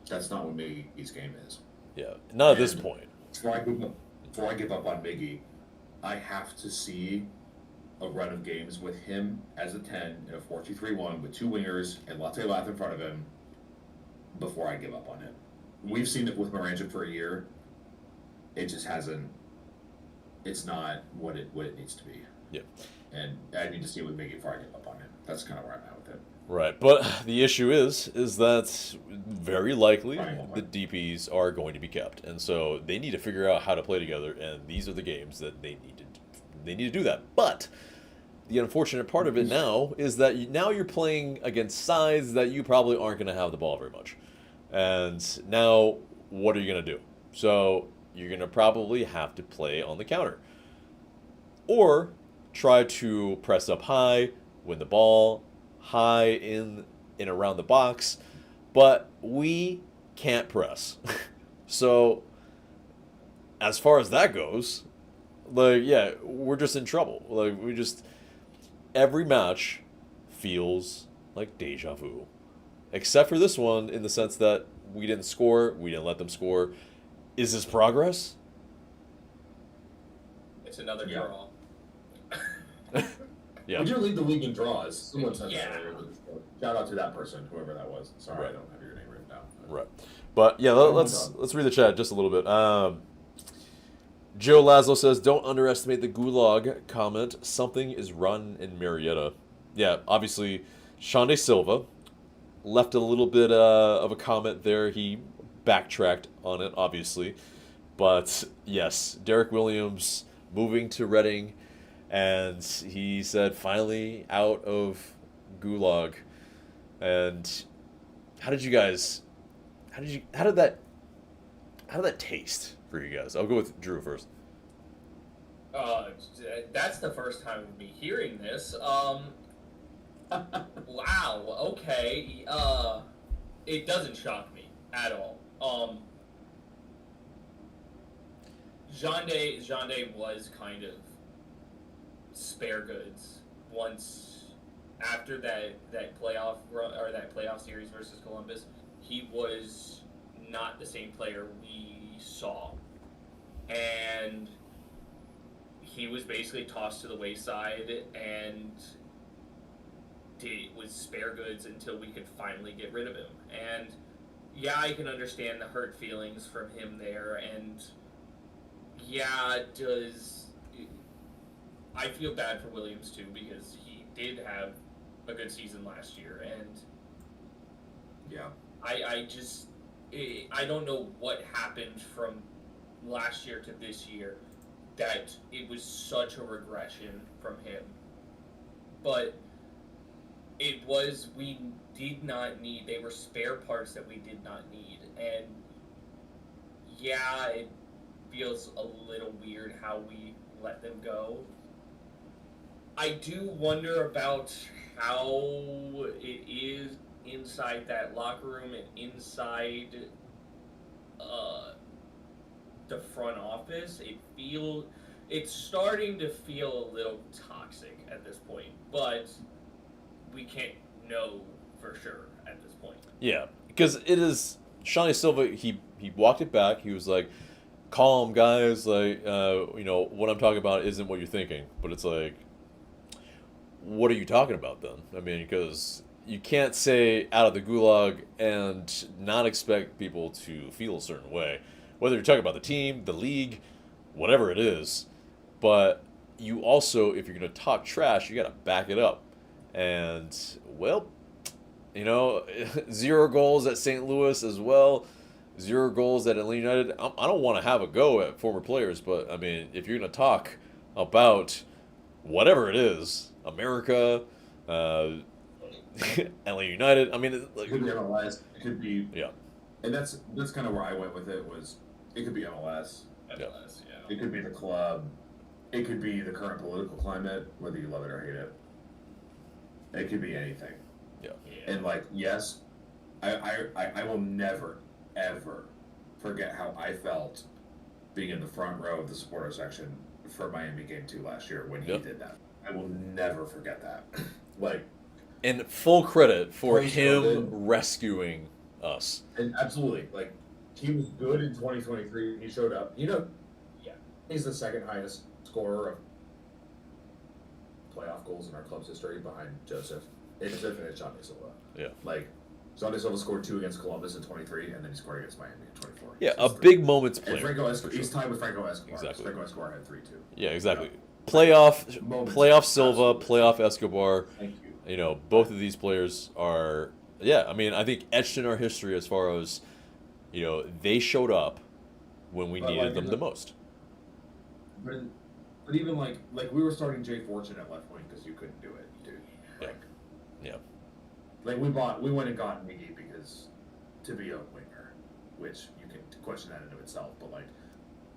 that's not what Miggy's game is. Yeah. Not at this point. Before I give up on Miggy, I have to see a run of games with him as a 10 in a 4-2-3-1 with two wingers and Latte Lath in front of him before I give up on him. We've seen it with Miranchuk for a year. It just hasn't. It's not what it needs to be. Yeah. And I need to see it with Miggy before I give up on him. That's kind of where I'm at with it. Right. But the issue is that very likely Right. the DPs are going to be kept. And so they need to figure out how to play together, and these are the games that they need to do that. But the unfortunate part of it now is that now you're playing against sides that you probably aren't going to have the ball very much. And now what are you going to do? So you're going to probably have to play on the counter. Or try to press up high, win the ball high in and around the box, but we can't press. So as far as that goes, like, yeah, we're just in trouble. Like, we just, every match feels like deja vu, except for this one in the sense that we didn't score, we didn't let them score. Is this progress? It's another Yeah. draw. Yeah. We do lead the league in draws. Someone said Yeah. that earlier. Shout out to that person, whoever that was. Sorry, Right. I don't have your name written down. Right. But yeah, let's read the chat just a little bit. Joe Laszlo says, "Don't underestimate the gulag comment. Something is rotten in Marietta." Yeah, obviously, Sean De Silva left a little bit of a comment there. He backtracked on it, obviously. But yes, Derek Williams moving to Reading, and he said finally out of gulag. And how did that taste for you guys? I'll go with Drew first. That's the first time of me hearing this. Wow. Okay. It doesn't shock me at all. Jean Day was kind of spare goods once after that playoff run, or that playoff series versus Columbus. He was not the same player we saw, and he was basically tossed to the wayside and was spare goods until we could finally get rid of him. And yeah, I can understand the hurt feelings from him there, and yeah, I feel bad for Williams too, because he did have a good season last year, and Yeah. I don't know what happened from last year to this year that it was such a regression from him. But we did not need, they were spare parts that we did not need. And yeah, it feels a little weird how we let them go. I do wonder about how it is inside that locker room and inside the front office. It's starting to feel a little toxic at this point, but we can't know for sure at this point. Yeah, because it is Shawnee Silva. He walked it back. He was like, "Calm, guys. Like, what I'm talking about isn't what you're thinking." But it's like, what are you talking about then? I mean, because you can't say out of the gulag and not expect people to feel a certain way, whether you're talking about the team, the league, whatever it is. But you also, if you're going to talk trash, you got to back it up. And, well, 0 goals at St. Louis as well, 0 goals at Atlanta United. I don't want to have a go at former players, but, I mean, if you're going to talk about whatever it is, America, LA United. I mean, It could be MLS. It could be, yeah, and that's kind of where I went with it. Was it could be MLS. MLS, yeah. It could be the club. It could be the current political climate, whether you love it or hate it. It could be anything. yeah, And like, yes, I will never ever forget how I felt being in the front row of the supporter section for Miami Game 2 last year when he Yep. did that. I will never forget that. Like, and full credit for Praise him God. rescuing us. and absolutely, like, he was good in 2023. He showed up. Yeah, he's the second highest scorer of playoff goals in our club's history behind Joseph. It's Joseph and Sean De Silva. Yeah. Like, Sean De Silva scored 2 against Columbus in 23, and then he scored against Miami in 24. Yeah, So a it's big moments And player. Franco for Escobar, sure. he's tied with Franco Escobar. Exactly. Franco Escobar had 3 too. Yeah, exactly. Yeah. Playoff Moments. Silva, Absolutely. playoff Escobar. Thank you. Both of these players are, yeah, I mean, I think etched in our history as far as, they showed up when we But, needed like, them the most. But even like we were starting Jay Fortune at left wing because you couldn't do it, dude. Yeah. Like, Yeah. Like we went and got Miggy because to be a winger, which you can question that into itself, but like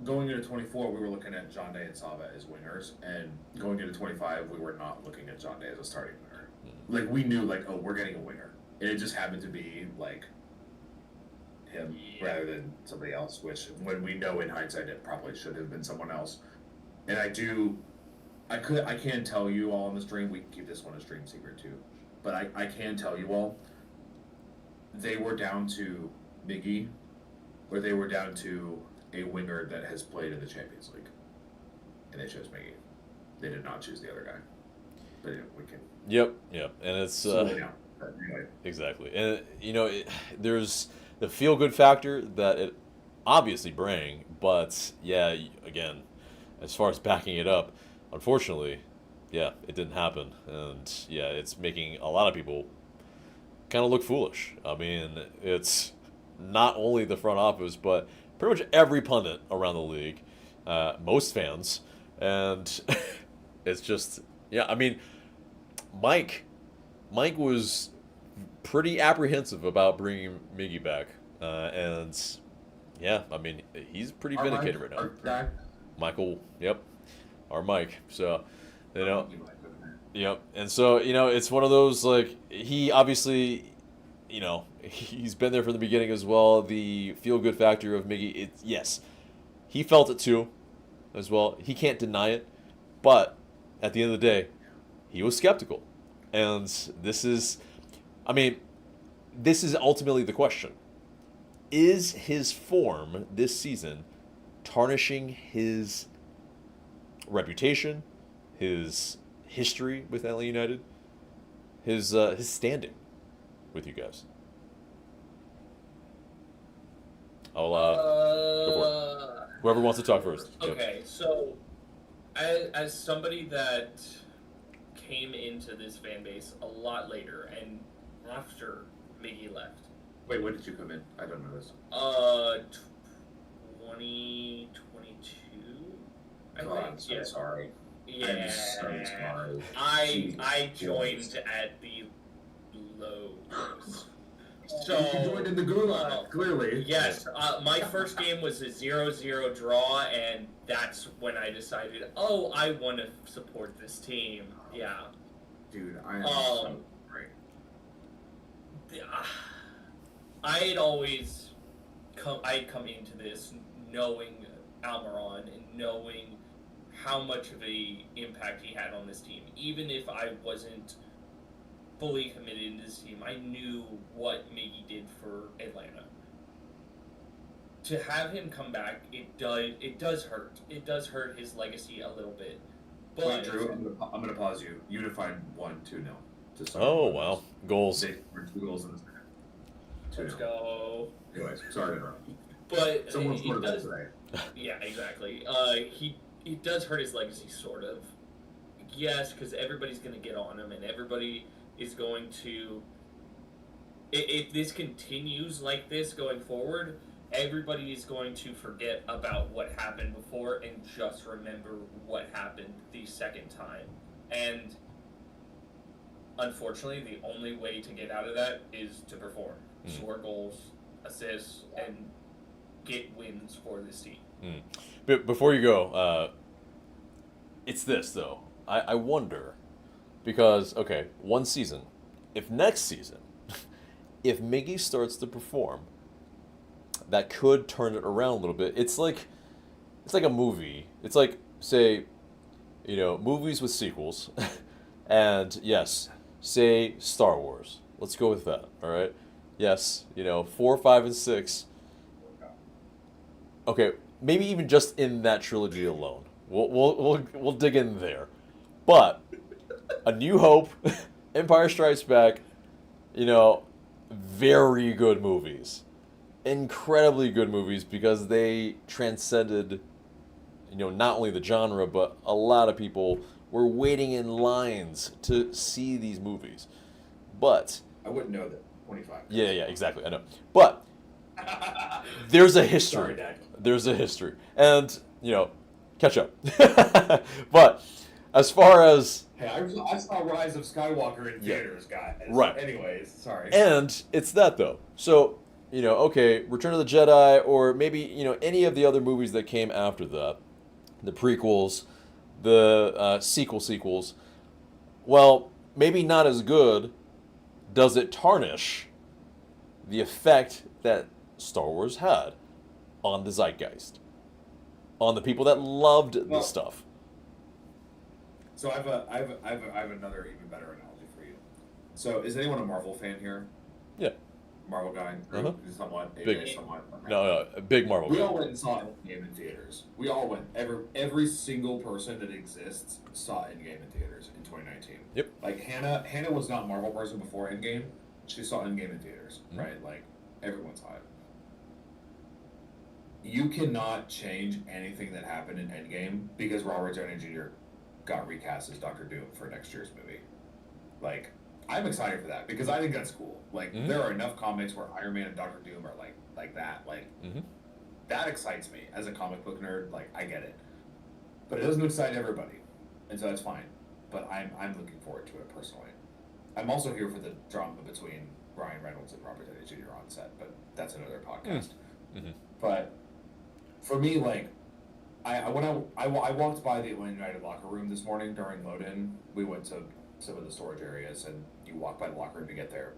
going into 24, we were looking at John Day and Sava as wingers, and going into 25, we were not looking at John Day as a starting winger. Like, we knew, like, oh, we're getting a winger. And it just happened to be, like, him rather than somebody else, which, when we know in hindsight, it probably should have been someone else. And I can tell you all on the stream, we can keep this one a stream secret too, but I can tell you all, they were down to Miggy, or they were down to a winger that has played in the Champions League, and they chose Miggy. They did not choose the other guy. But yeah, we can. Yep, and it's Anyway. exactly, and there's the feel good factor that it obviously bring, but yeah, again, as far as backing it up, unfortunately, yeah, it didn't happen, and yeah, it's making a lot of people kind of look foolish. I mean, it's not only the front office, but pretty much every pundit around the league, most fans, and it's just, yeah, I mean, Mike was pretty apprehensive about bringing Miggy back, and yeah, I mean, he's pretty vindicated right now. Michael, yep, our Mike. So, yep, and so it's one of those, like, he obviously, he's been there from the beginning as well. The feel good factor of Miggy, yes, he felt it too, as well. He can't deny it, but at the end of the day, he was skeptical, and this is ultimately the question: is his form this season tarnishing his reputation, his history with Atlanta United, his standing with you guys? I'll go for it. Whoever wants to talk first. Okay, so as somebody that came into this fan base a lot later and after Miggy left. Wait, when did you come in? I don't know this. 2022. I'm so sorry. Yeah. I'm so sorry. I joined at the lows. So you joined in the gulag, clearly. Yes, my first game was a 0-0 draw, and that's when I decided, I want to support this team. Yeah. Dude, I am so great. I'd always come into this knowing Almiron and knowing how much of a impact he had on this team. Even if I wasn't fully committed into this team, I knew what Miggy did for Atlanta. To have him come back, it does hurt. It does hurt his legacy a little bit. But wait, Drew, I'm gonna pause you. Unified 1-2-0. Oh wow, goals. 2 goals in the second. Let's go. Anyways, sorry to interrupt. But someone scored that today. Yeah, exactly. It does hurt his legacy, sort of. Yes, because everybody's going to get on him, and everybody is going to. If this continues like this going forward, everybody is going to forget about what happened before and just remember what happened the second time. And unfortunately, the only way to get out of that is to perform, score goals, assists, and get wins for this team. But before you go, it's this though. I wonder, because okay, one season, if next season, if Miggy starts to perform, that could turn it around a little bit. It's like a movie. It's like, say, movies with sequels, and yes, say Star Wars. Let's go with that. All right. Yes, 4, 5, and 6. Okay, maybe even just in that trilogy alone, we'll dig in there. But A New Hope, Empire Strikes Back, very good movies, incredibly good movies, because they transcended, not only the genre, but a lot of people were waiting in lines to see these movies. But I wouldn't know that. 25. Yeah, exactly. I know. But there's a history. Sorry, Dad. There's a history. And, catch up. But as far as... Hey, I saw Rise of Skywalker in theaters, guys. Right. Anyways, sorry. And it's that, though. So okay, Return of the Jedi, or maybe, any of the other movies that came after that, the prequels, the sequels, well, maybe not as good. Does it tarnish the effect that Star Wars had on the zeitgeist, on the people that loved this stuff? So I have another even better analogy for you. So is anyone a Marvel fan here? Yeah. Marvel guy? Uh-huh. Somewhat. Big. Somewhat. Okay. No, a big Marvel We fan. all went and saw Endgame in theaters. We all went. Every single person that exists saw Endgame in theaters in 2019. Yep. Like Hannah was not a Marvel person before Endgame. She saw Endgame in theaters, right? Like everyone saw it. You cannot change anything that happened in Endgame because Robert Downey Jr. got recast as Doctor Doom for next year's movie. Like, I'm excited for that because I think that's cool. Like, there are enough comics where Iron Man and Doctor Doom are like that. Like, that excites me as a comic book nerd. Like, I get it, but it doesn't excite everybody, and so that's fine. But I'm looking forward to it personally. I'm also here for the drama between Ryan Reynolds and Robert Downey Jr. on set, but that's another podcast. But for me, like, I walked by the Atlanta United locker room this morning during load-in. We went to some of the storage areas, and you walk by the locker room to get there.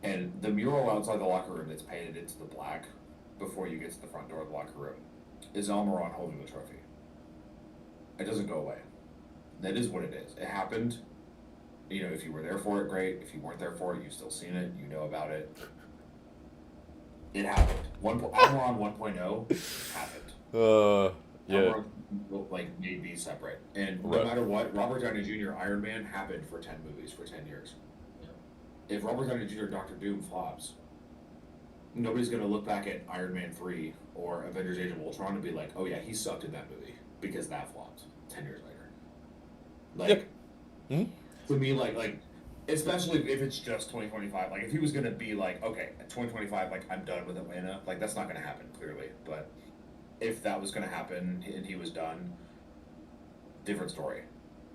And the mural outside the locker room that's painted into the black before you get to the front door of the locker room is Almiron holding the trophy. It doesn't go away. That is what it is. It happened. If you were there for it, great. If you weren't there for it, you've still seen it. You know about it. It happened. Almiron 1.0 happened. Yeah. Like, made these separate. And no matter what, Robert Downey Jr. Iron Man happened for 10 movies for 10 years. If Robert Downey Jr. Doctor Doom flops, nobody's going to look back at Iron Man 3 or Avengers Age of Ultron and be like, oh yeah, he sucked in that movie because that flopped 10 years later. Like, to me, like, especially if it's just 2025, like, if he was going to be like, okay, at 2025, like, I'm done with Atlanta, like, that's not going to happen, clearly, but if that was going to happen and he was done, different story.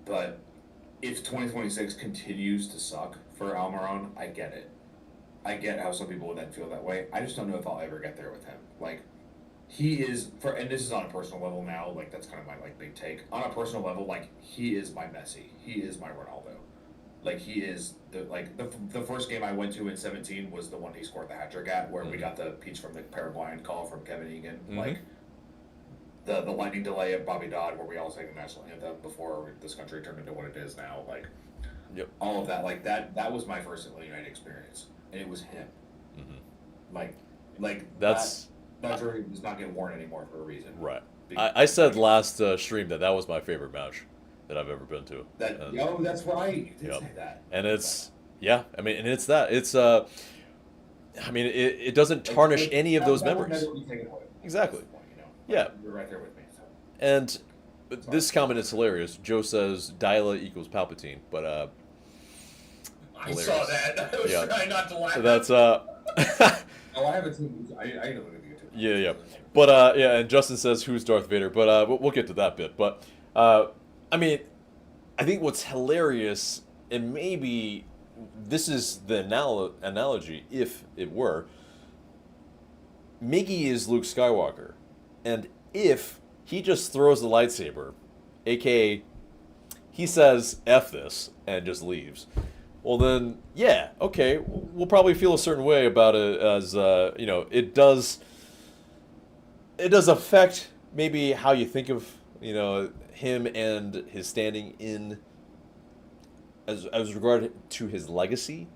But if 2026 continues to suck for Almiron, I get it. I get how some people would then feel that way. I just don't know if I'll ever get there with him. Like, he is, and this is on a personal level now, like, that's kind of my, like, big take. On a personal level, like, he is my Messi. He is my Ronaldo. Like, he is, the first game I went to in 17 was the one he scored the hat trick at, where we got the peach from the Paraguayan call from Kevin Egan. Like, the lightning delay of Bobby Dodd, where we all sang the national anthem before this country turned into what it is now. Like, all of that, like, that was my first Atlanta United experience, and it was him. Like That's that jersey does not get worn anymore for a reason. Right. I said last stream that was my favorite match that I've ever been to. That's right. You did say that. And it's I mean, and it's that it's I mean, it doesn't tarnish any of those memories. Exactly. Yeah. You're right there with me. So. And this comment is hilarious. Joe says Dyla equals Palpatine, but I saw that. I was trying not to laugh. That's Oh, I haven't seen. I need to look at the YouTube. Yeah. But and Justin says who's Darth Vader, but we'll get to that bit. But I mean, I think what's hilarious, and maybe this is the analogy, if it were, Miggy is Luke Skywalker, and if he just throws the lightsaber, aka he says F this and just leaves, well then, yeah, okay, we'll probably feel a certain way about it, as it does affect maybe how you think of him and his standing in as regard to his legacy,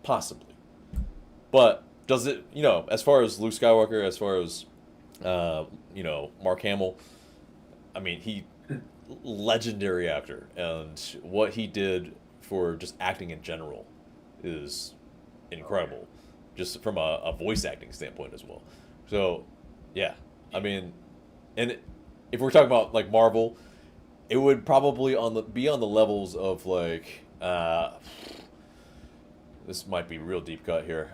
possibly. But does it, as far as Luke Skywalker, as far as Mark Hamill, I mean, he legendary actor, and what he did for just acting in general is incredible, just from a voice acting standpoint as well. So, yeah, I mean, and if we're talking about like Marvel, it would probably be on the levels of like this might be real deep cut here,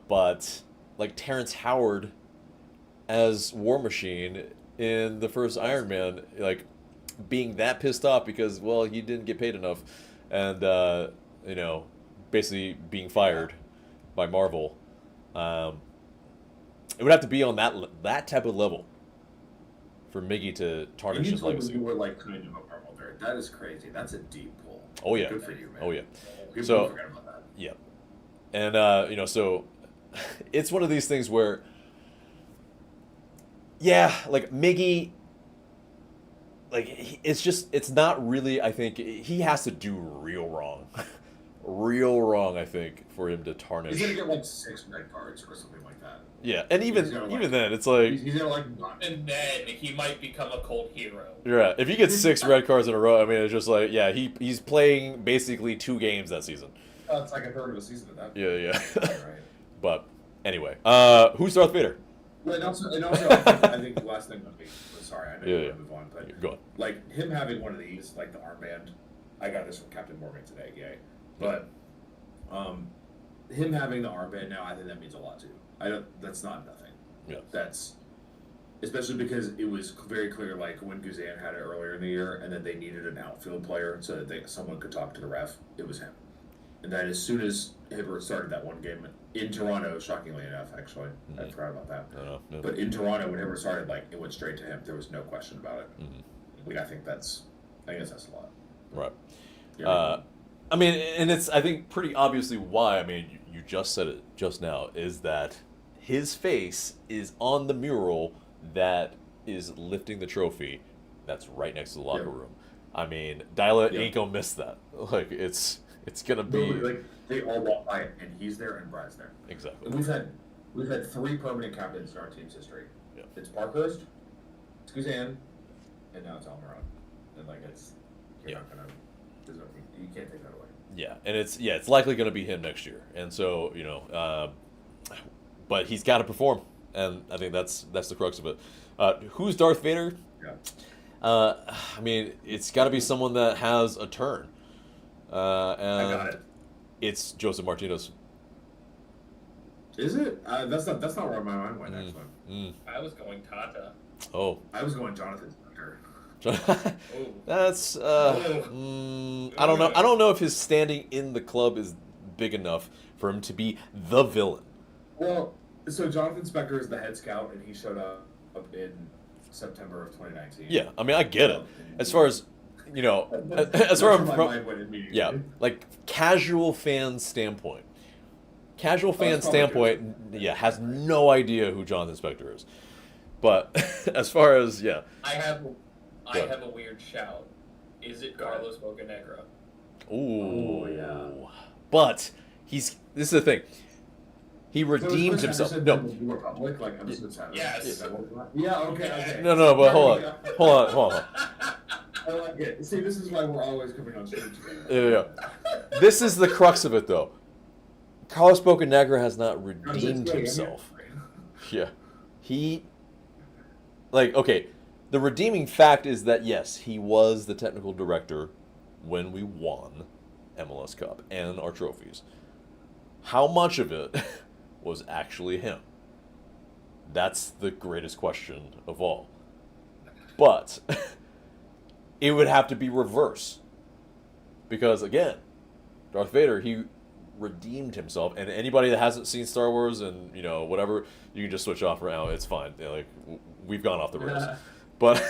but like Terrence Howard as War Machine in the first Iron Man, like being that pissed off because, well, he didn't get paid enough, and basically being fired by Marvel. it would have to be on that type of level for Miggy to tarnish you his told me legacy. you were like kind of a purple there. That is crazy. That's a deep pull. Oh yeah. Good for you, man. Oh yeah. People So forget about that. yeah, and you know, so it's one of these things where, yeah, like Miggy, like it's not really. I think he has to do real wrong, real wrong. I think for him to tarnish. He's gonna get like 6 red cards or something like that. Yeah, and even then, it's like he's gonna like not. And then he might become a cult hero. yeah. If he gets 6 red cards in a row, I mean, it's just like yeah, he's playing basically 2 games that season. It's like a third of a season at that point. Yeah. Right. But anyway, who's Darth Vader? Well, and also I think the last thing would be. Sorry, I know you want to move on, but go on. Like him having one of these, like the armband. I got this from Captain Morgan today, yay! But him having the armband now, I think that means a lot too. That's not nothing. Yeah. That's especially because it was very clear, like when Guzan had it earlier in the year, and then they needed an outfield player so that someone could talk to the ref. It was him, and that as soon as Hibbert started that one game in Toronto, shockingly enough, actually, I forgot about that. No. But in Toronto, when Hibbert started, like it went straight to him. There was no question about it. Like I guess that's a lot. Right. Yeah. I mean, and it's I think pretty obviously why. I mean, you just said it just now. Is that his face is on the mural that is lifting the trophy that's right next to the locker room. I mean, Dyla ain't gonna miss that. Like it's gonna be like they all walk by it, and he's there, and Brad's there. Exactly. And we've had 3 permanent captains in our team's history. Yeah. It's Parkhurst, it's Guzan, and now it's Almiron. And like you're not gonna. You can't take that away. Yeah, and it's likely going to be him next year, and so but he's got to perform, and I think that's the crux of it. Who's Darth Vader? Yeah. I mean, it's got to be someone that has a turn, and I got it. It's Joseph Martinez. Is it? That's not where my mind went actually. I was going Tata. Oh. I was going Jonathan Spector. That's I don't know. I don't know if his standing in the club is big enough for him to be the villain. Well, so Jonathan Spector is the head scout, and he showed up in September of 2019. Yeah, I mean, I get it. As far as as far as like casual fan standpoint. Casual fan standpoint, has no idea who Jonathan Spector is. But as far as I have a weird shout. Is it Carlos Bocanegra? Ooh. Oh, yeah. But this is the thing. He redeemed himself. No. Republic, like Yes. Yeah, okay. No, but hold on. I like it. See, this is why we're always coming on stream together. Yeah. This is the crux of it, though. Carlos Bocanegra has not redeemed himself. Yeah. The redeeming fact is that, yes, he was the technical director when we won MLS Cup and our trophies. How much of it was actually him? That's the greatest question of all. But it would have to be reverse. Because, again, Darth Vader, he redeemed himself. And anybody that hasn't seen Star Wars and, whatever, you can just switch off right now. It's fine. We've gone off the rails. But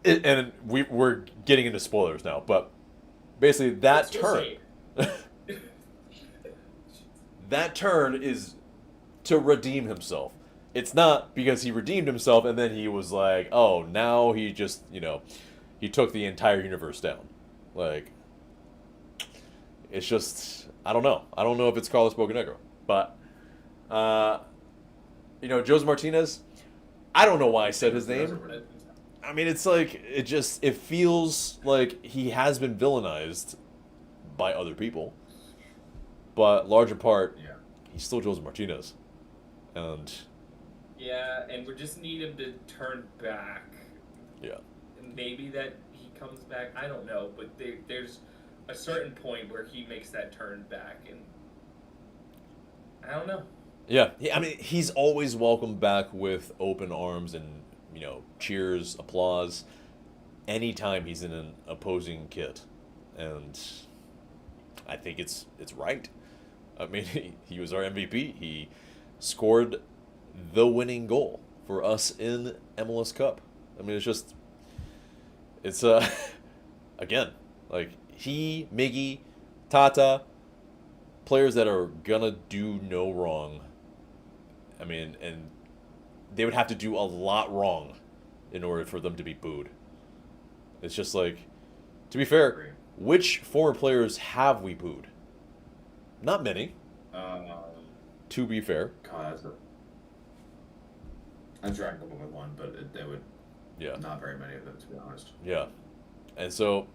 we're getting into spoilers now. But basically, that turn is to redeem himself. It's not because he redeemed himself and then he was like, oh, now he just he took the entire universe down. Like, it's just I don't know. I don't know if it's Carlos Bocanegra, but Jose Martinez. I don't know why I said his name. I mean, it's like it feels like he has been villainized by other people, but larger part, he's still Jose Martinez, and we just need him to turn back. Yeah, and maybe that he comes back. I don't know, but there's a certain point where he makes that turn back, and I don't know. Yeah, I mean, he's always welcomed back with open arms and, cheers, applause, anytime he's in an opposing kit. And I think it's right. I mean, he was our MVP. He scored the winning goal for us in MLS Cup. I mean, it's again, like Miggy, Tata, players that are gonna do no wrong. I mean, and they would have to do a lot wrong in order for them to be booed. It's just like, to be fair, which former players have we booed? Not many. To be fair. God, I'm trying to come up with one, but they would. Yeah. Not very many of them, to be honest. Yeah. And so,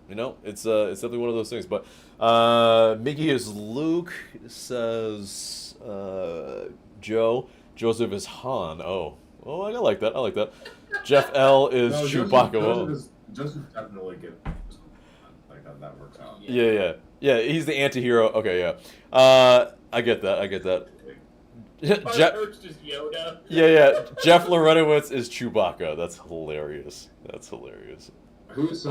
it's definitely one of those things. But Miggy is Luke, says Joe. Joseph is Han. Oh, I like that. I like that. Jeff L is Chewbacca. Joseph definitely good. Like that works out. Yeah. He's the anti-hero. Okay, yeah. I get that. Jeff is Yoda. Yeah. Jeff Lorenowitz is Chewbacca. That's hilarious. Who's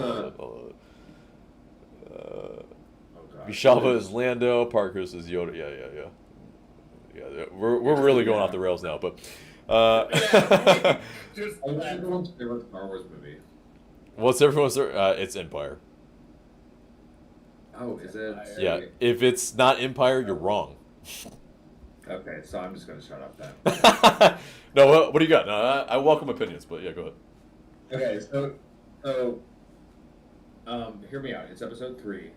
Vishalva is Lando. Parkhurst is Yoda. Yeah. We're really going off the rails now, but Just what's everyone's favorite Star Wars movie? what's everyone's? It's Empire. Oh, is it? Yeah. If it's not Empire, you're wrong. Okay, so I'm just gonna shut up then. No, what do you got? No, I welcome opinions, but yeah, go ahead. Okay, so hear me out. It's episode 3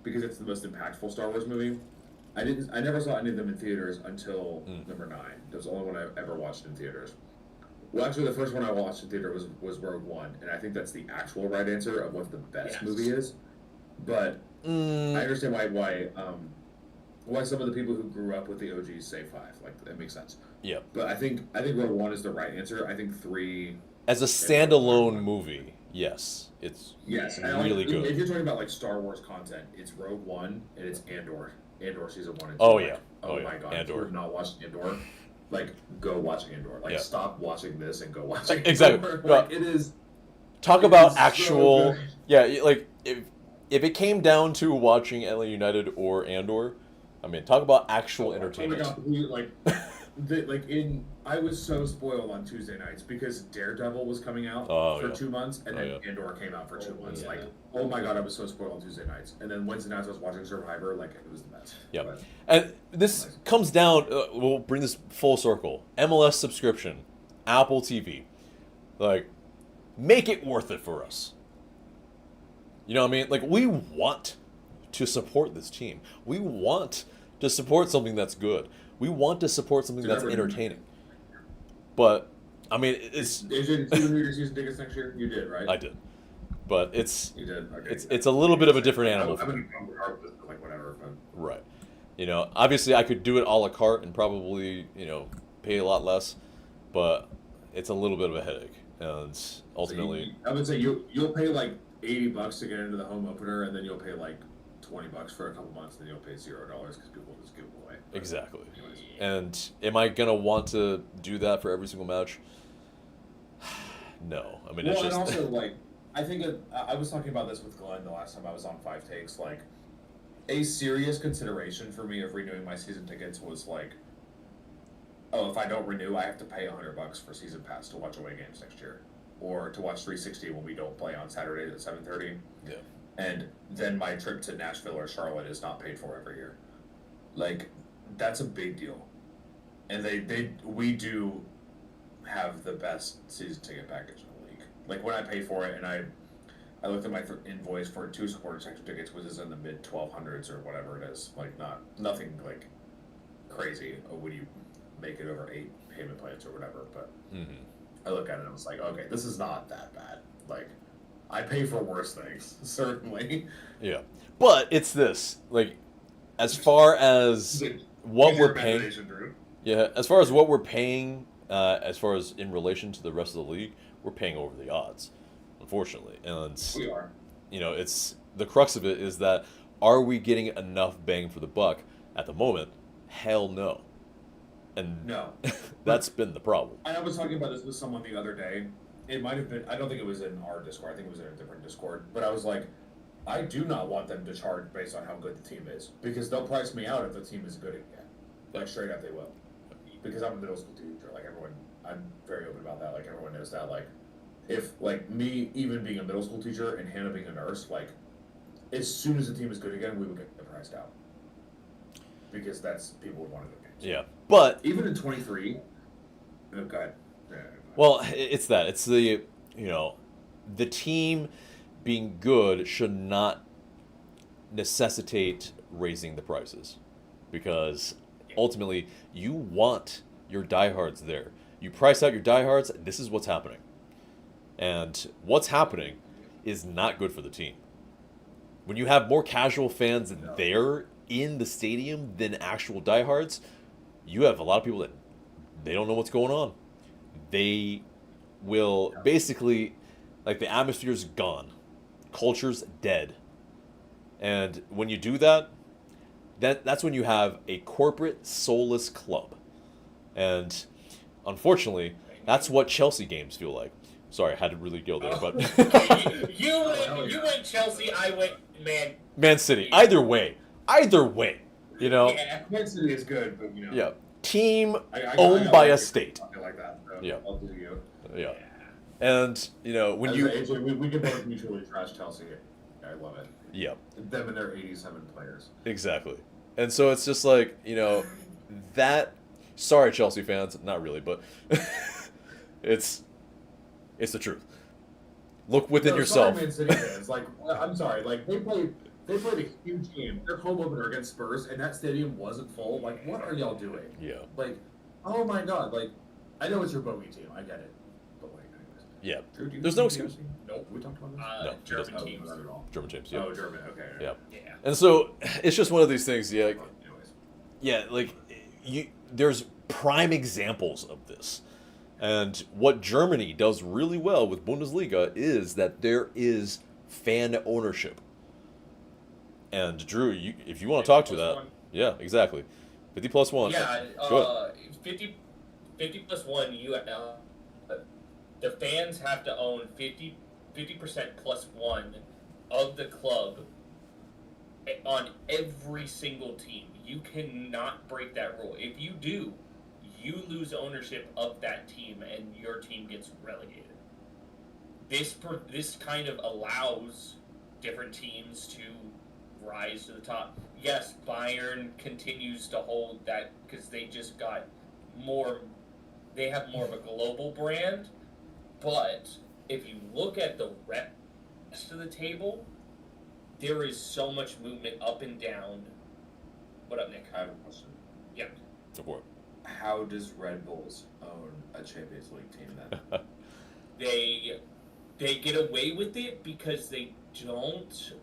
because it's the most impactful Star Wars movie. I never saw any of them in theaters until number 9. That was the only one I ever watched in theaters. Well, actually, the first one I watched in theater was Rogue One, and I think that's the actual right answer of what the best movie is. But I understand why some of the people who grew up with the OGs say 5. Like, that makes sense. Yeah. But I think Rogue One is the right answer. I think 3 as a standalone movie, yes, it's really good. If you're talking about like Star Wars content, it's Rogue One and it's Andor season 1 and 2. Oh yeah. Oh my god. Andor. If you have not watched Andor, like go watch Andor. Like stop watching this and go watch Andor. Exactly. Like it is. Talk about actual. So like if it came down to watching Atlanta United or Andor, I mean, talk about actual entertainment. Oh my god, I was so spoiled on Tuesday nights because Daredevil was coming out for 2 months, and then Andor came out for 2 months. Like, oh my god, I was so spoiled on Tuesday nights. And then Wednesday nights I was watching Survivor. Like, it was the best. Yeah, and this comes down. We'll bring this full circle. MLS subscription, Apple TV, like, make it worth it for us. You know what I mean? Like, we want to support this team. We want to support something that's good. We want to support something that's entertaining. But, I mean, it's... Did you renew your season tickets next year? You did, right? I did. But it's... You did? Okay. It's a little bit of a different animal. I'm going to come like whatever. But... Right. You know, obviously I could do it a la carte and probably, pay a lot less. But it's a little bit of a headache. And ultimately... So I would say you'll pay like $80 to get into the home opener, and then you'll pay like $20 for a couple months, and then you'll pay $0 because people will just give them away. Exactly. And am I gonna want to do that for every single match? No. I mean, it's just. And also, like, I think I was talking about this with Glenn the last time I was on 5 Takes. Like, a serious consideration for me of renewing my season tickets was like, oh, if I don't renew, I have to pay $100 for season pass to watch away games next year, or to watch 360 when we don't play on Saturdays at 7:30. Yeah. And then my trip to Nashville or Charlotte is not paid for every year. Like, that's a big deal. And we do have the best season ticket package in the league. Like, when I pay for it, and I looked at my invoice for 2 supporter section tickets, which is in the mid 1200s or whatever it is. Like, nothing like crazy when you make it over 8 payment plans or whatever. But I look at it and I was like, okay, this is not that bad. Like, I pay for worse things, certainly. Yeah. But it's this. Like, as far as what we're paying. Yeah, as far as what we're paying, as far as in relation to the rest of the league, we're paying over the odds, unfortunately. And we are. It's the crux of it is that are we getting enough bang for the buck at the moment? Hell no. And no. That's been the problem. I was talking about this with someone the other day. It might have been, I don't think it was in our Discord, I think it was in a different Discord, but I was like, I do not want them to charge based on how good the team is, because they'll price me out if the team is good again. Like, straight up they will. because I'm a middle school teacher, like everyone, I'm very open about that. Like everyone knows that. Like, if like me even being a middle school teacher and Hannah being a nurse, like as soon as the team is good again, we would get priced out because that's people would want to go games. Yeah, but Even in 23. Oh, go ahead. Yeah, well, it's that. It's the, the team being good should not necessitate raising the prices, because ultimately you want your diehards there. You price out your diehards, this is what's happening. And what's happening is not good for the team. When you have more casual fans there in the stadium than actual diehards, you have a lot of people that they don't know what's going on. They will basically, like, the atmosphere's gone. Culture's dead. And when you do that, that's when you have a corporate, soulless club. And unfortunately, that's what Chelsea games feel like. Sorry, I had to really go there, but you went Chelsea, I went Man City. Either way, Yeah. Man City is good, but Yeah, team I owned by a state. Like that. So Yeah. I'll do you. Yeah, and when we can both mutually trash Chelsea. I love it. Yeah, Them and their 87 players. exactly. And so it's just like, that. Sorry, Chelsea fans, not really, but it's the truth. Look within yourself. Sorry, Man City fans. Like, I'm sorry. Like, they played a huge game. Their home opener against Spurs, and that stadium wasn't full. Like, what are y'all doing? Yeah. Like, oh my God. Like, I know it's your bogey team. I get it. But like, anyways. Yeah. Drew, do you There's no think excuse. Nope. We talked about this. No, German Oh, teams. not at all. German teams. Yeah. Oh, German. Okay. Yeah. Yeah. And so it's just one of these things. Yeah. Well, anyways. Yeah. Like, there's prime examples of this. And what Germany does really well with Bundesliga is that there is fan ownership. And Drew, if you want to talk to that, yeah, exactly, 50 plus 1. Yeah, Go ahead. 50 plus 1. The fans have to own 50% plus 1 of the club on every single team. You cannot break that rule. If you do, you lose ownership of that team and your team gets relegated. This kind of allows different teams to rise to the top. Yes, Bayern continues to hold that because they just got more. They have more of a global brand, but if you look at the rest of the table, there is so much movement up and down. What up, Nick? I have a question. Yeah. Support. How does Red Bulls own a Champions League team then? They get away with it because they don't.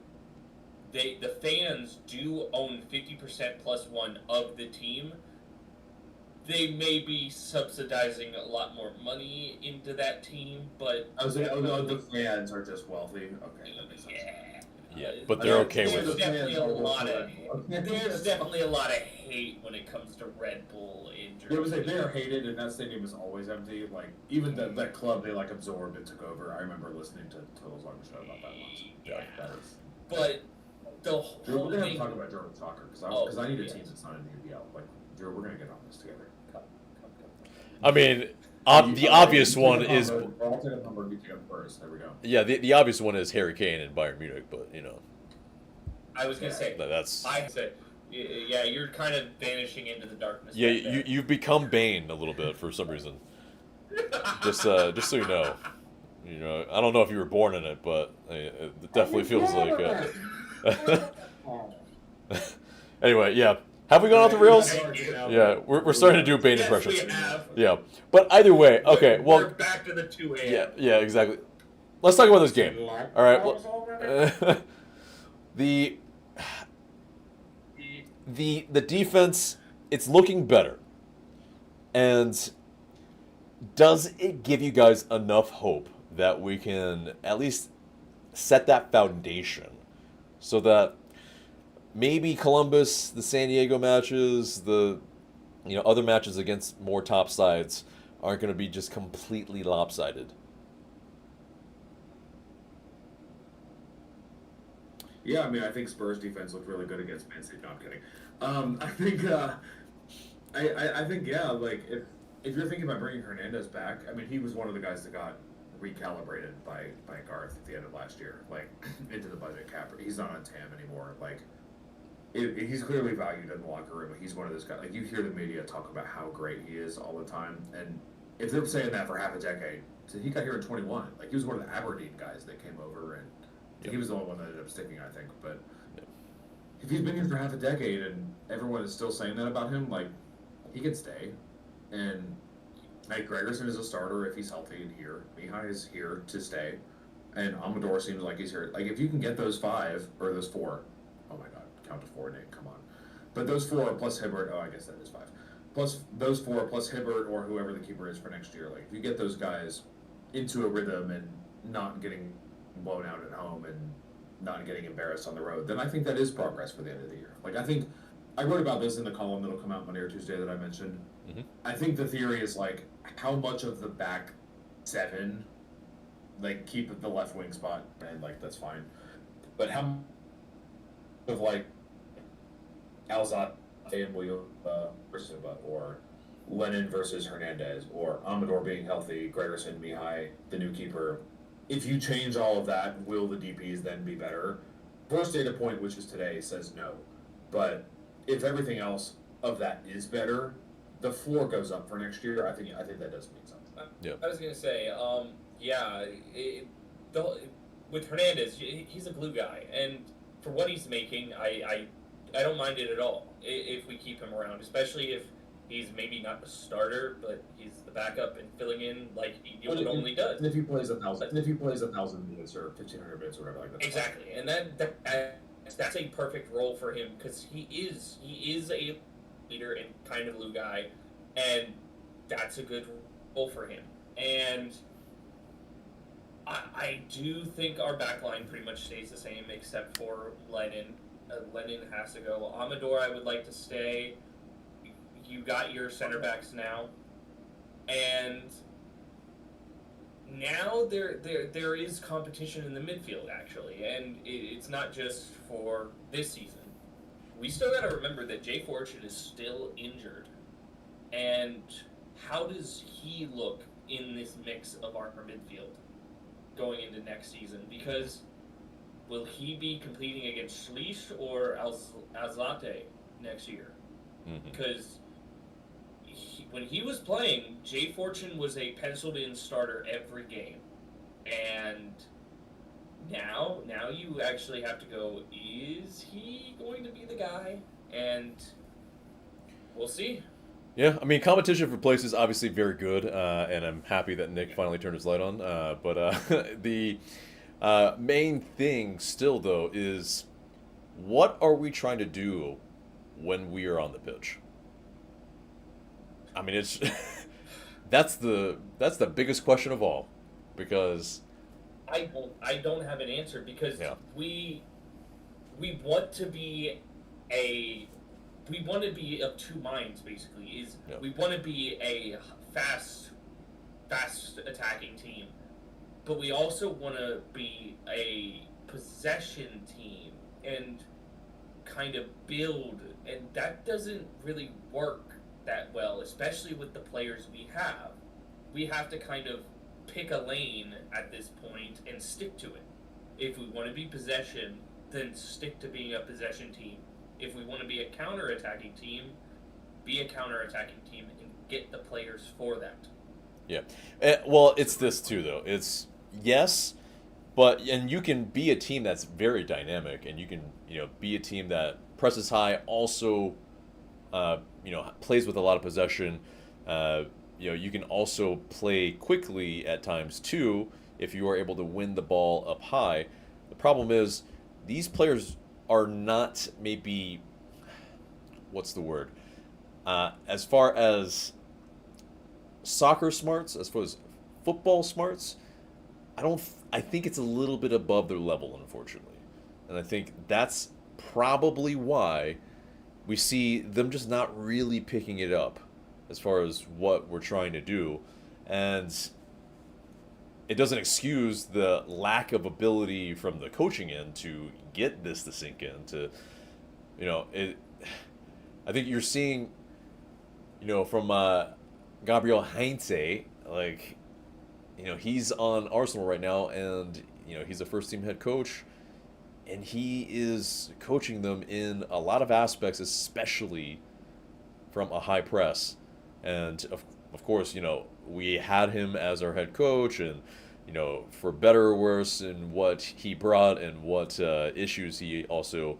The fans do own 50% plus 1 of the team. They may be subsidizing a lot more money into that team, but I was like, oh no, the fans are just wealthy. Okay, that makes sense. Yeah, but they're okay there's with it. definitely a lot of there's definitely a lot of hate when it comes to Red Bull in Germany. It was like they are hated, and that stadium is always empty. Like even that club they like absorbed and took over. I remember listening to Total's Long Show about that once. Yeah. That is. But the Drew, whole we're gonna have thing. to talk about German soccer because I need a team that's not in the UPL. Like Drew, we're gonna get on this together. I mean, the obvious one is. I'll take a number. You take up first. There we go. Yeah, the obvious one is Harry Kane and Bayern Munich, but I was gonna say that's. I said, yeah, you're kind of vanishing into the darkness. Yeah, back there. you've become Bane a little bit for some reason. Just so you know, I don't know if you were born in it, but it definitely feels like. Anyway, yeah. Have we gone off the rails? Yeah, we're starting to do Bane Yes, impressions. we have. Yeah, but either way, okay. Well, We're back to the 2 a.m. yeah, exactly. Let's talk about this game. All right. Well, the defense, it's looking better. And does it give you guys enough hope that we can at least set that foundation so that maybe Columbus, the San Diego matches, the other matches against more top sides aren't going to be just completely lopsided? Yeah, I mean, I think Spurs defense looked really good against Man City. No, I'm kidding. I think yeah, like if you're thinking about bringing Hernandez back, I mean he was one of the guys that got recalibrated by Garth at the end of last year, like into the budget cap. He's not on TAM anymore. Like he's clearly valued in the locker room. He's one of those guys. Like you hear the media talk about how great he is all the time, and if they're saying that for half a decade, so he got here in 21. Like he was one of the Aberdeen guys that came over, and he was the only one that ended up sticking, I think. But if he's been here for half a decade and everyone is still saying that about him, like he can stay. And Mike Gregerson is a starter if he's healthy and here. Mihai is here to stay, and Amador seems like he's here. Like if you can get those 5 or those 4, oh my God, count to 4, Nick, come on. But those 4 plus Hibbert, oh I guess that is 5. Plus those 4 plus Hibbert or whoever the keeper is for next year. Like if you get those guys into a rhythm and not getting blown out at home and not getting embarrassed on the road, then I think that is progress for the end of the year. Like I wrote about this in the column that'll come out Monday or Tuesday that I mentioned. Mm-hmm. I think the theory is like how much of the back 7, like keep the left wing spot and like that's fine, but how of like Alzate and William versus or Lennon versus Hernandez or Amador being healthy, Gregerson, Mihai, the new keeper. If you change all of that, will the DPs then be better? First data point, which is today, says no. But if everything else of that is better, the floor goes up for next year. I think that does mean something. Yeah. I was gonna say, with Hernandez, he's a glue guy, and for what he's making, I don't mind it at all if we keep him around, especially if he's maybe not the starter, but he's the backup and filling in like he normally does. And if he plays 1,000 minutes or 1,500 minutes or whatever like that. Exactly, and that's a perfect role for him because he is a leader and kind of glue guy, and that's a good role for him. And I do think our back line pretty much stays the same except for Lennon. Lennon has to go. Amador, I would like to stay. You got your center backs now, and now there is competition in the midfield actually, and it's not just for this season. We still got to remember that Jay Fortune is still injured, and how does he look in this mix of our midfield going into next season? Because will he be competing against Schleich or Alzate next year? Mm-hmm. Because when he was playing, Jay Fortune was a penciled-in starter every game. And now you actually have to go, is he going to be the guy? And we'll see. Yeah, I mean, competition for place is obviously very good, and I'm happy that Nick finally turned his light on. But the main thing still, though, is what are we trying to do when we are on the pitch? I mean, it's that's the biggest question of all, because I don't have an answer because we want to be of two minds basically. We want to be a fast attacking team, but we also want to be a possession team and kind of build, and that doesn't really work that well, especially with the players we have. We have to kind of pick a lane at this point and stick to it. If we want to be possession, then stick to being a possession team. If we want to be a counter-attacking team, be a counter-attacking team and get the players for that. Yeah. Well, it's this too, though. It's yes, and you can be a team that's very dynamic, and you can be a team that presses high, also plays with a lot of possession. You can also play quickly at times too if you are able to win the ball up high. The problem is these players are not maybe, what's the word? As far as soccer smarts, as far as football smarts, I think it's a little bit above their level, unfortunately. And I think that's probably why we see them just not really picking it up as far as what we're trying to do. And it doesn't excuse the lack of ability from the coaching end to get this to sink in. I think you're seeing from Gabriel Heinze, like, he's on Arsenal right now, and he's a first team head coach, and he is coaching them in a lot of aspects, especially from a high press. And of course, we had him as our head coach, and for better or worse, in what he brought and what issues he also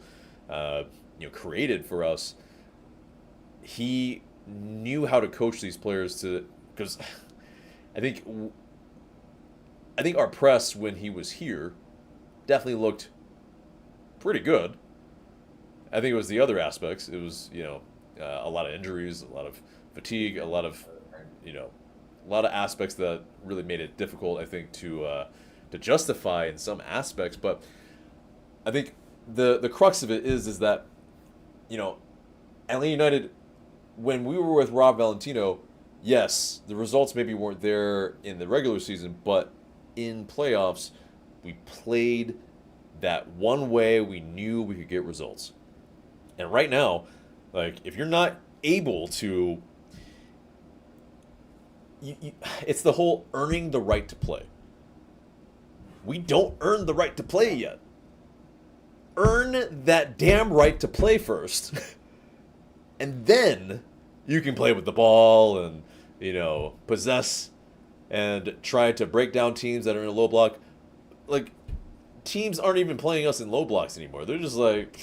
created for us. He knew how to coach these players because I think our press when he was here definitely looked pretty good. I think it was the other aspects. It was a lot of injuries, a lot of fatigue, a lot of aspects that really made it difficult, I think, to justify in some aspects. But I think the crux of it is that Atlanta United, when we were with Rob Valentino, yes, the results maybe weren't there in the regular season, but in playoffs, we played that one way we knew we could get results. And right now, like, if you're not able to, it's the whole earning the right to play. We don't earn the right to play yet. Earn that damn right to play first. And then you can play with the ball and, possess and try to break down teams that are in a low block. Like, teams aren't even playing us in low blocks anymore. They're just like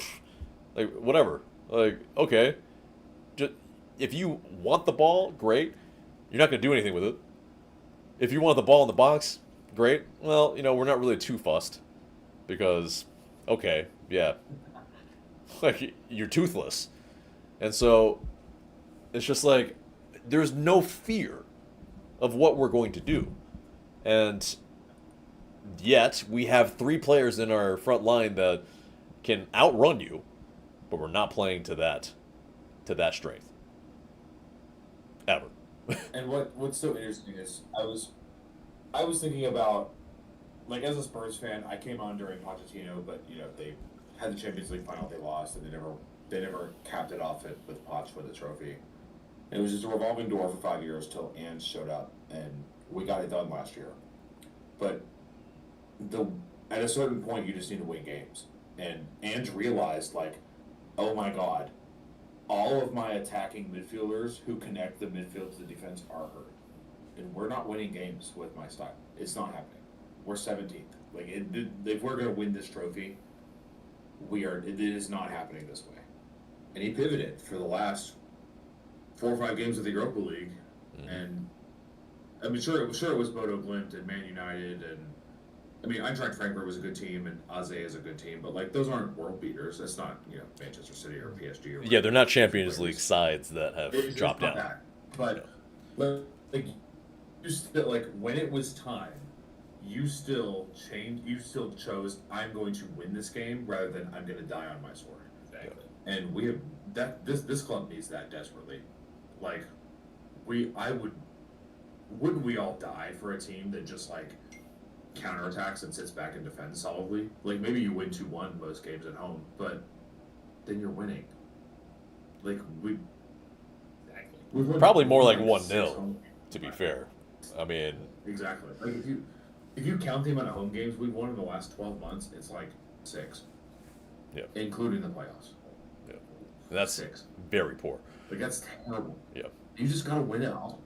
whatever. Like, okay. Just, if you want the ball, great. You're not going to do anything with it. If you want the ball in the box, great. Well, we're not really too fussed because, okay, yeah. Like, you're toothless. And so it's just like there's no fear of what we're going to do. And yet we have 3 players in our front line that can outrun you, but we're not playing to that strength. Ever. And what's so interesting is I was thinking about, like, as a Spurs fan, I came on during Pochettino, but they had the Champions League final, they lost, and they never capped it off with Poch with the trophy. And it was just a revolving door for 5 years till Ange showed up, and we got it done last year. But at a certain point, you just need to win games. And Ange realized, like, oh my God, all of my attacking midfielders who connect the midfield to the defense are hurt. And we're not winning games with my style. It's not happening. We're 17th. Like, if we're going to win this trophy, it is not happening this way. And he pivoted for the last 4 or 5 games of the Europa League. Mm-hmm. And I mean, sure it was Bodo Glimt and Man United, and I mean, Eintracht Frankfurt was a good team, and AZ is a good team, but like those aren't world beaters. That's not Manchester City or PSG. Or they're not Champions League sides that have dropped down. That. But like, you still, like, when it was time, you still changed. You still chose, I'm going to win this game rather than I'm going to die on my sword. Exactly. And we have that. This club needs that desperately. Like, wouldn't we all die for a team that just like counterattacks and sits back and defends solidly? Like, maybe you win 2-1 most games at home, but then you're winning. Like, we've won Probably more like 6 1-0, home to be games. fair. I mean, Exactly. Like, if you count the amount of home games we've won in the last 12 months, it's like 6. Yeah. Including the playoffs. yeah, that's 6. very poor. Like, that's terrible. Yeah. You just gotta win it all.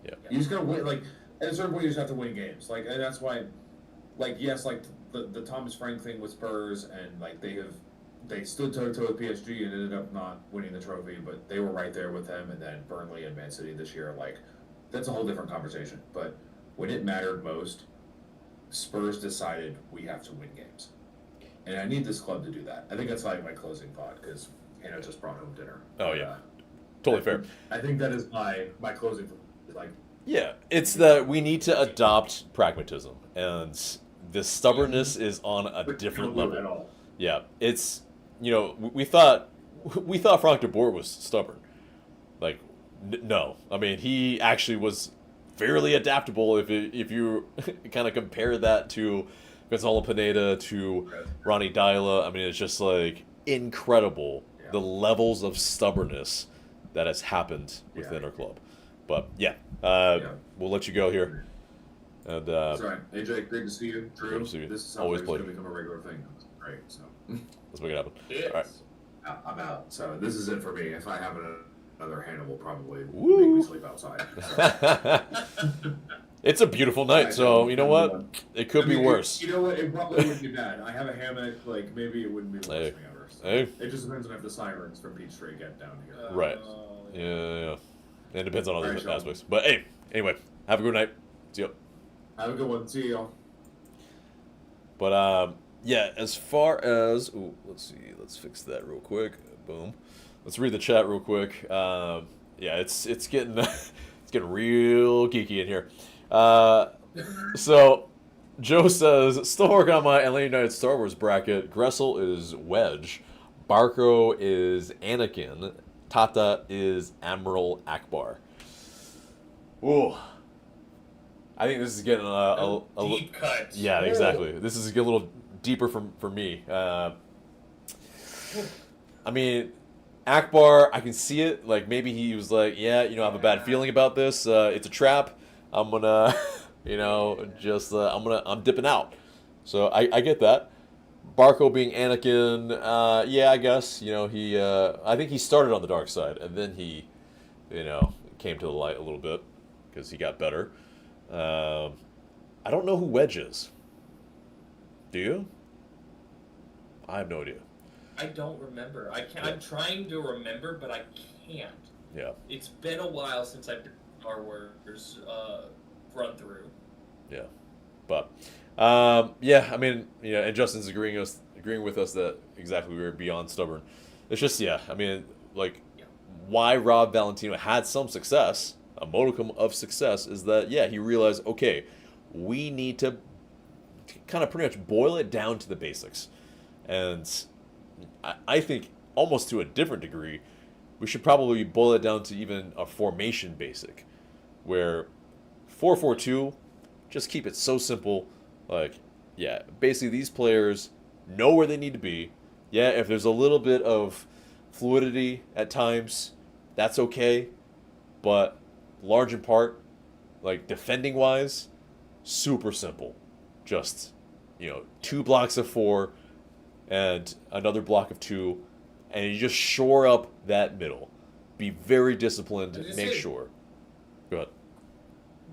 Yeah. You just gotta win. Like, at a certain point, you just have to win games. Like, and that's why, like, yes, like the Thomas Frank thing with Spurs, and like they stood toe to toe with PSG and ended up not winning the trophy, but they were right there with them. And then Burnley and Man City this year, like, that's a whole different conversation. But when it mattered most, Spurs decided we have to win games, and I need this club to do that. I think that's like my closing thought, because Hannah just brought home dinner. Oh, yeah. Totally fair. I think that is my closing. Like, Yeah, it's that we need to adopt pragmatism, and this stubbornness is on a different don't do it level. at all. Yeah, it's we thought Frank de Boer was stubborn. Like, no, I mean, he actually was fairly adaptable. If you kind of compare that to Gonzalo Pineda, to Ronnie Dyla, I mean, it's just like incredible the levels of stubbornness that has happened within Yeah. our club. But yeah, Yeah. we'll let you go here. And Sorry, AJ, great to see you. Drew, Great to see you. this sounds Always like pleasure. it's gonna become a regular thing. Great. So let's make it happen. Yes. All right. I'm out. So this is it for me. If I have another hand, it will probably Woo. make me sleep outside. So. It's a beautiful night, so you know what? It could be worse. You know what? It probably wouldn't be bad. I have a hammock. Like maybe it wouldn't be the worst thing ever. So Hey. it just depends on if the sirens from Peachtree get down here. Right. Yeah. It depends on other All right, Sean. aspects. But hey, anyway, have a good night. See you. Have a good one. See y'all. But yeah, as far as let's see, let's fix that real quick. Boom. Let's read the chat real quick. Yeah, it's getting it's getting real geeky in here. So Joe says, still working on my Atlanta United Star Wars bracket. Gressel is Wedge, Barco is Anakin, Tata is Admiral Akbar. Ooh. I think this is getting a deep cut. Yeah, exactly. This is a little deeper for me. I mean, Akbar, I can see it. Like maybe he was like, yeah, I have a bad feeling about this. It's a trap. I'm gonna, I'm dipping out. So I get that. Barco being Anakin, yeah, I guess. He, I think he started on the dark side, and then he, came to the light a little bit because he got better. I don't know who Wedge is. Do you? I have no idea. I don't remember. I'm trying to remember, but I can't. Yeah. It's been a while since I've done Star Wars run through. Yeah. But yeah, I mean, and Justin's agreeing with us that exactly we were beyond stubborn. It's just why Rob Valentino had some success, a modicum of success, is that he realized, okay, we need to kind of pretty much boil it down to the basics. And I think almost to a different degree, we should probably boil it down to even a formation basic, where 4-4-2, just keep it so simple. Basically these players know where they need to be. Yeah, if there's a little bit of fluidity at times, that's okay. But large in part, defending wise, super simple. Just, 2 blocks of 4 and another block of 2, and you just shore up that middle. Be very disciplined, make sure. Go ahead.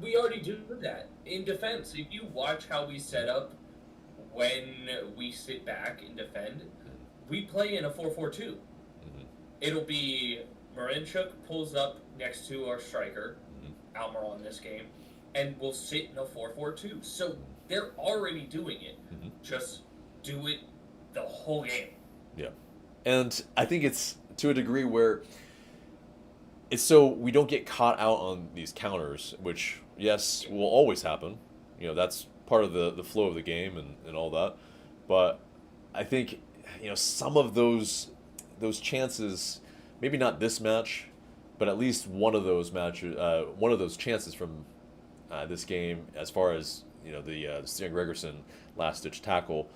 We already do that in defense. If you watch how we set up when we sit back and defend, we play in a 4-4-2. Mm-hmm. It'll be Marinchuk pulls up next to our striker, Almiral in this game, and we'll sit in a 4-4-2. So they're already doing it. Mm-hmm. Just do it the whole game. Yeah. And I think it's to a degree where it's so we don't get caught out on these counters, which, yes, will always happen. That's part of the flow of the game and all that. But I think, some of those chances, maybe not this match, but at least one of those matches, one of those chances from this game, as far as, the Stian Gregerson last-ditch tackle,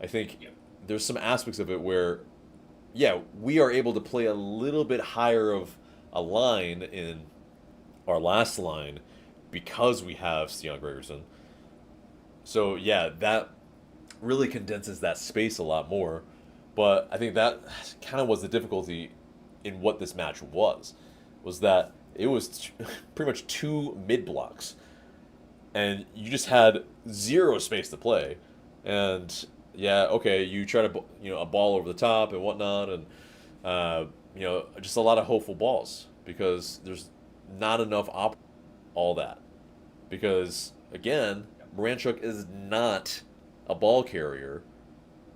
I think there's some aspects of it where, we are able to play a little bit higher of a line in our last line because we have Stian Gregerson. So, that really condenses that space a lot more. But I think that kind of was the difficulty in what this match was that it was pretty much 2 mid-blocks. And you just had 0 space to play. And, you try to, a ball over the top and whatnot, and, just a lot of hopeful balls because there's not enough all that. Because, again, Maranchuk is not a ball carrier.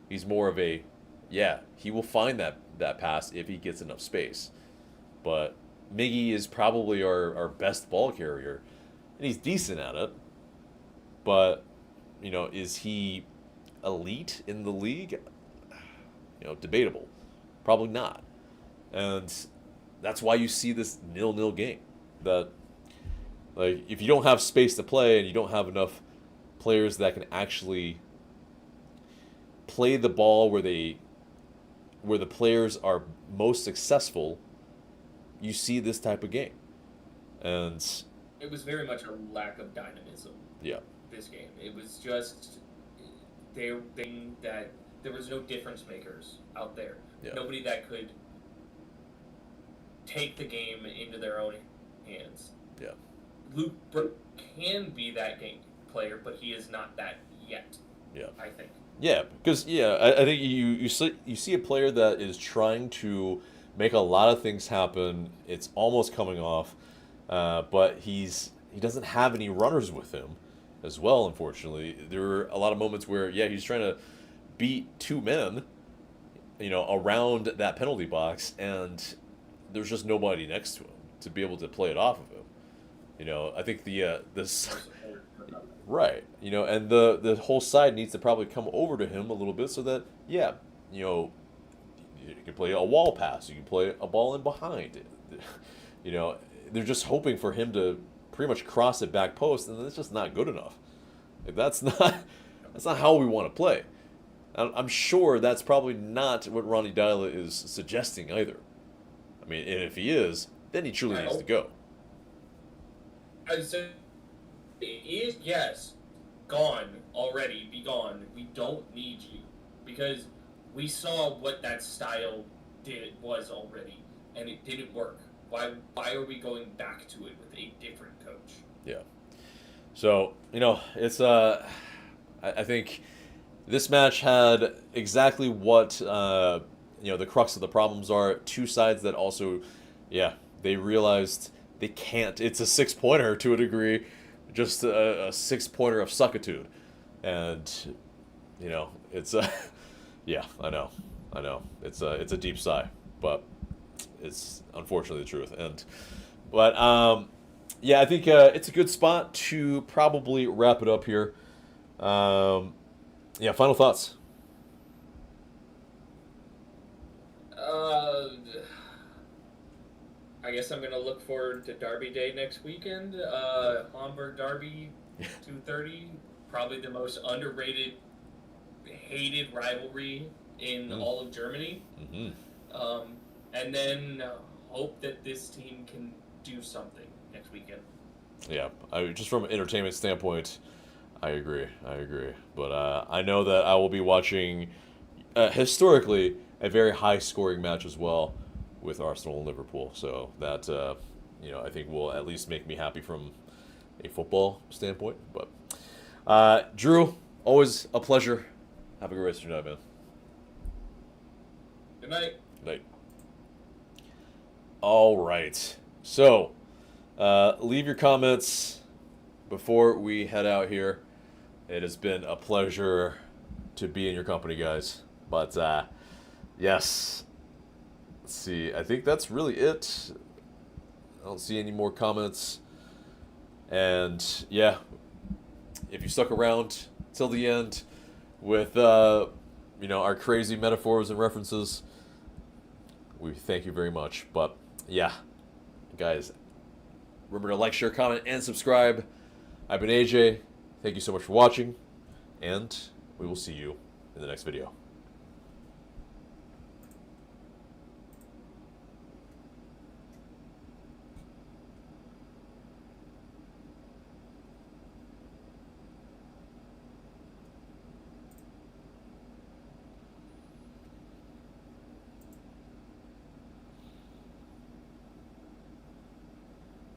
He's more of a, he will find that pass if he gets enough space. But Miggy is probably our best ball carrier, and he's decent at it. But, is he elite in the league? Debatable. Probably not. And that's why you see this 0-0 game. That, if you don't have space to play and you don't have enough players that can actually play the ball where the players are most successful, you see this type of game. And It was very much a lack of dynamism. yeah, This game, it was just their thing that there was no difference makers out there. Yeah. Nobody that could take the game into their own hands. Yeah. Luke Brook can be that game player, but he is not that yet. Yeah. I think. Yeah, because I think you see a player that is trying to make a lot of things happen. It's almost coming off, but he doesn't have any runners with him, as well. Unfortunately, there were a lot of moments where he's trying to beat two men, around that penalty box, and there's just nobody next to him to be able to play it off of him. I think this. Right, and the whole side needs to probably come over to him a little bit so that, you can play a wall pass, you can play a ball in behind. They're just hoping for him to pretty much cross it back post, and it's just not good enough. That's not how we want to play. I'm sure that's probably not what Ronnie Dyla is suggesting either. I mean, and if he is, then he truly needs to go. I'd say is yes, gone already. Be gone. We don't need you because we saw what that style was already, and it didn't work. Why are we going back to it with a different coach? Yeah. So it's I think this match had exactly what the crux of the problems are. Two sides that also, they realized they can't. It's a 6-pointer to a degree. Just a 6-pointer of suckitude, and it's I know it's a deep sigh, but it's unfortunately the truth. But I think it's a good spot to probably wrap it up here. Final thoughts. I guess I'm gonna look forward to Derby Day next weekend. Hamburg Derby, 2:30. Probably the most underrated, hated rivalry in all of Germany. Mm-hmm. And then hope that this team can do something next weekend. Yeah, just from an entertainment standpoint, I agree. But I know that I will be watching, historically, a very high-scoring match as well, with Arsenal and Liverpool. So that, I think will at least make me happy from a football standpoint. But, Drew, always a pleasure. Have a great rest of your night, man. Good night. Good night. All right. So, leave your comments before we head out here. It has been a pleasure to be in your company, guys. But, yes. Let's see. I think that's really it. I don't see any more comments. And if you stuck around till the end with our crazy metaphors and references, we thank you very much. But guys, remember to like, share, comment, and subscribe. I've been AJ. Thank you so much for watching, and we will see you in the next video.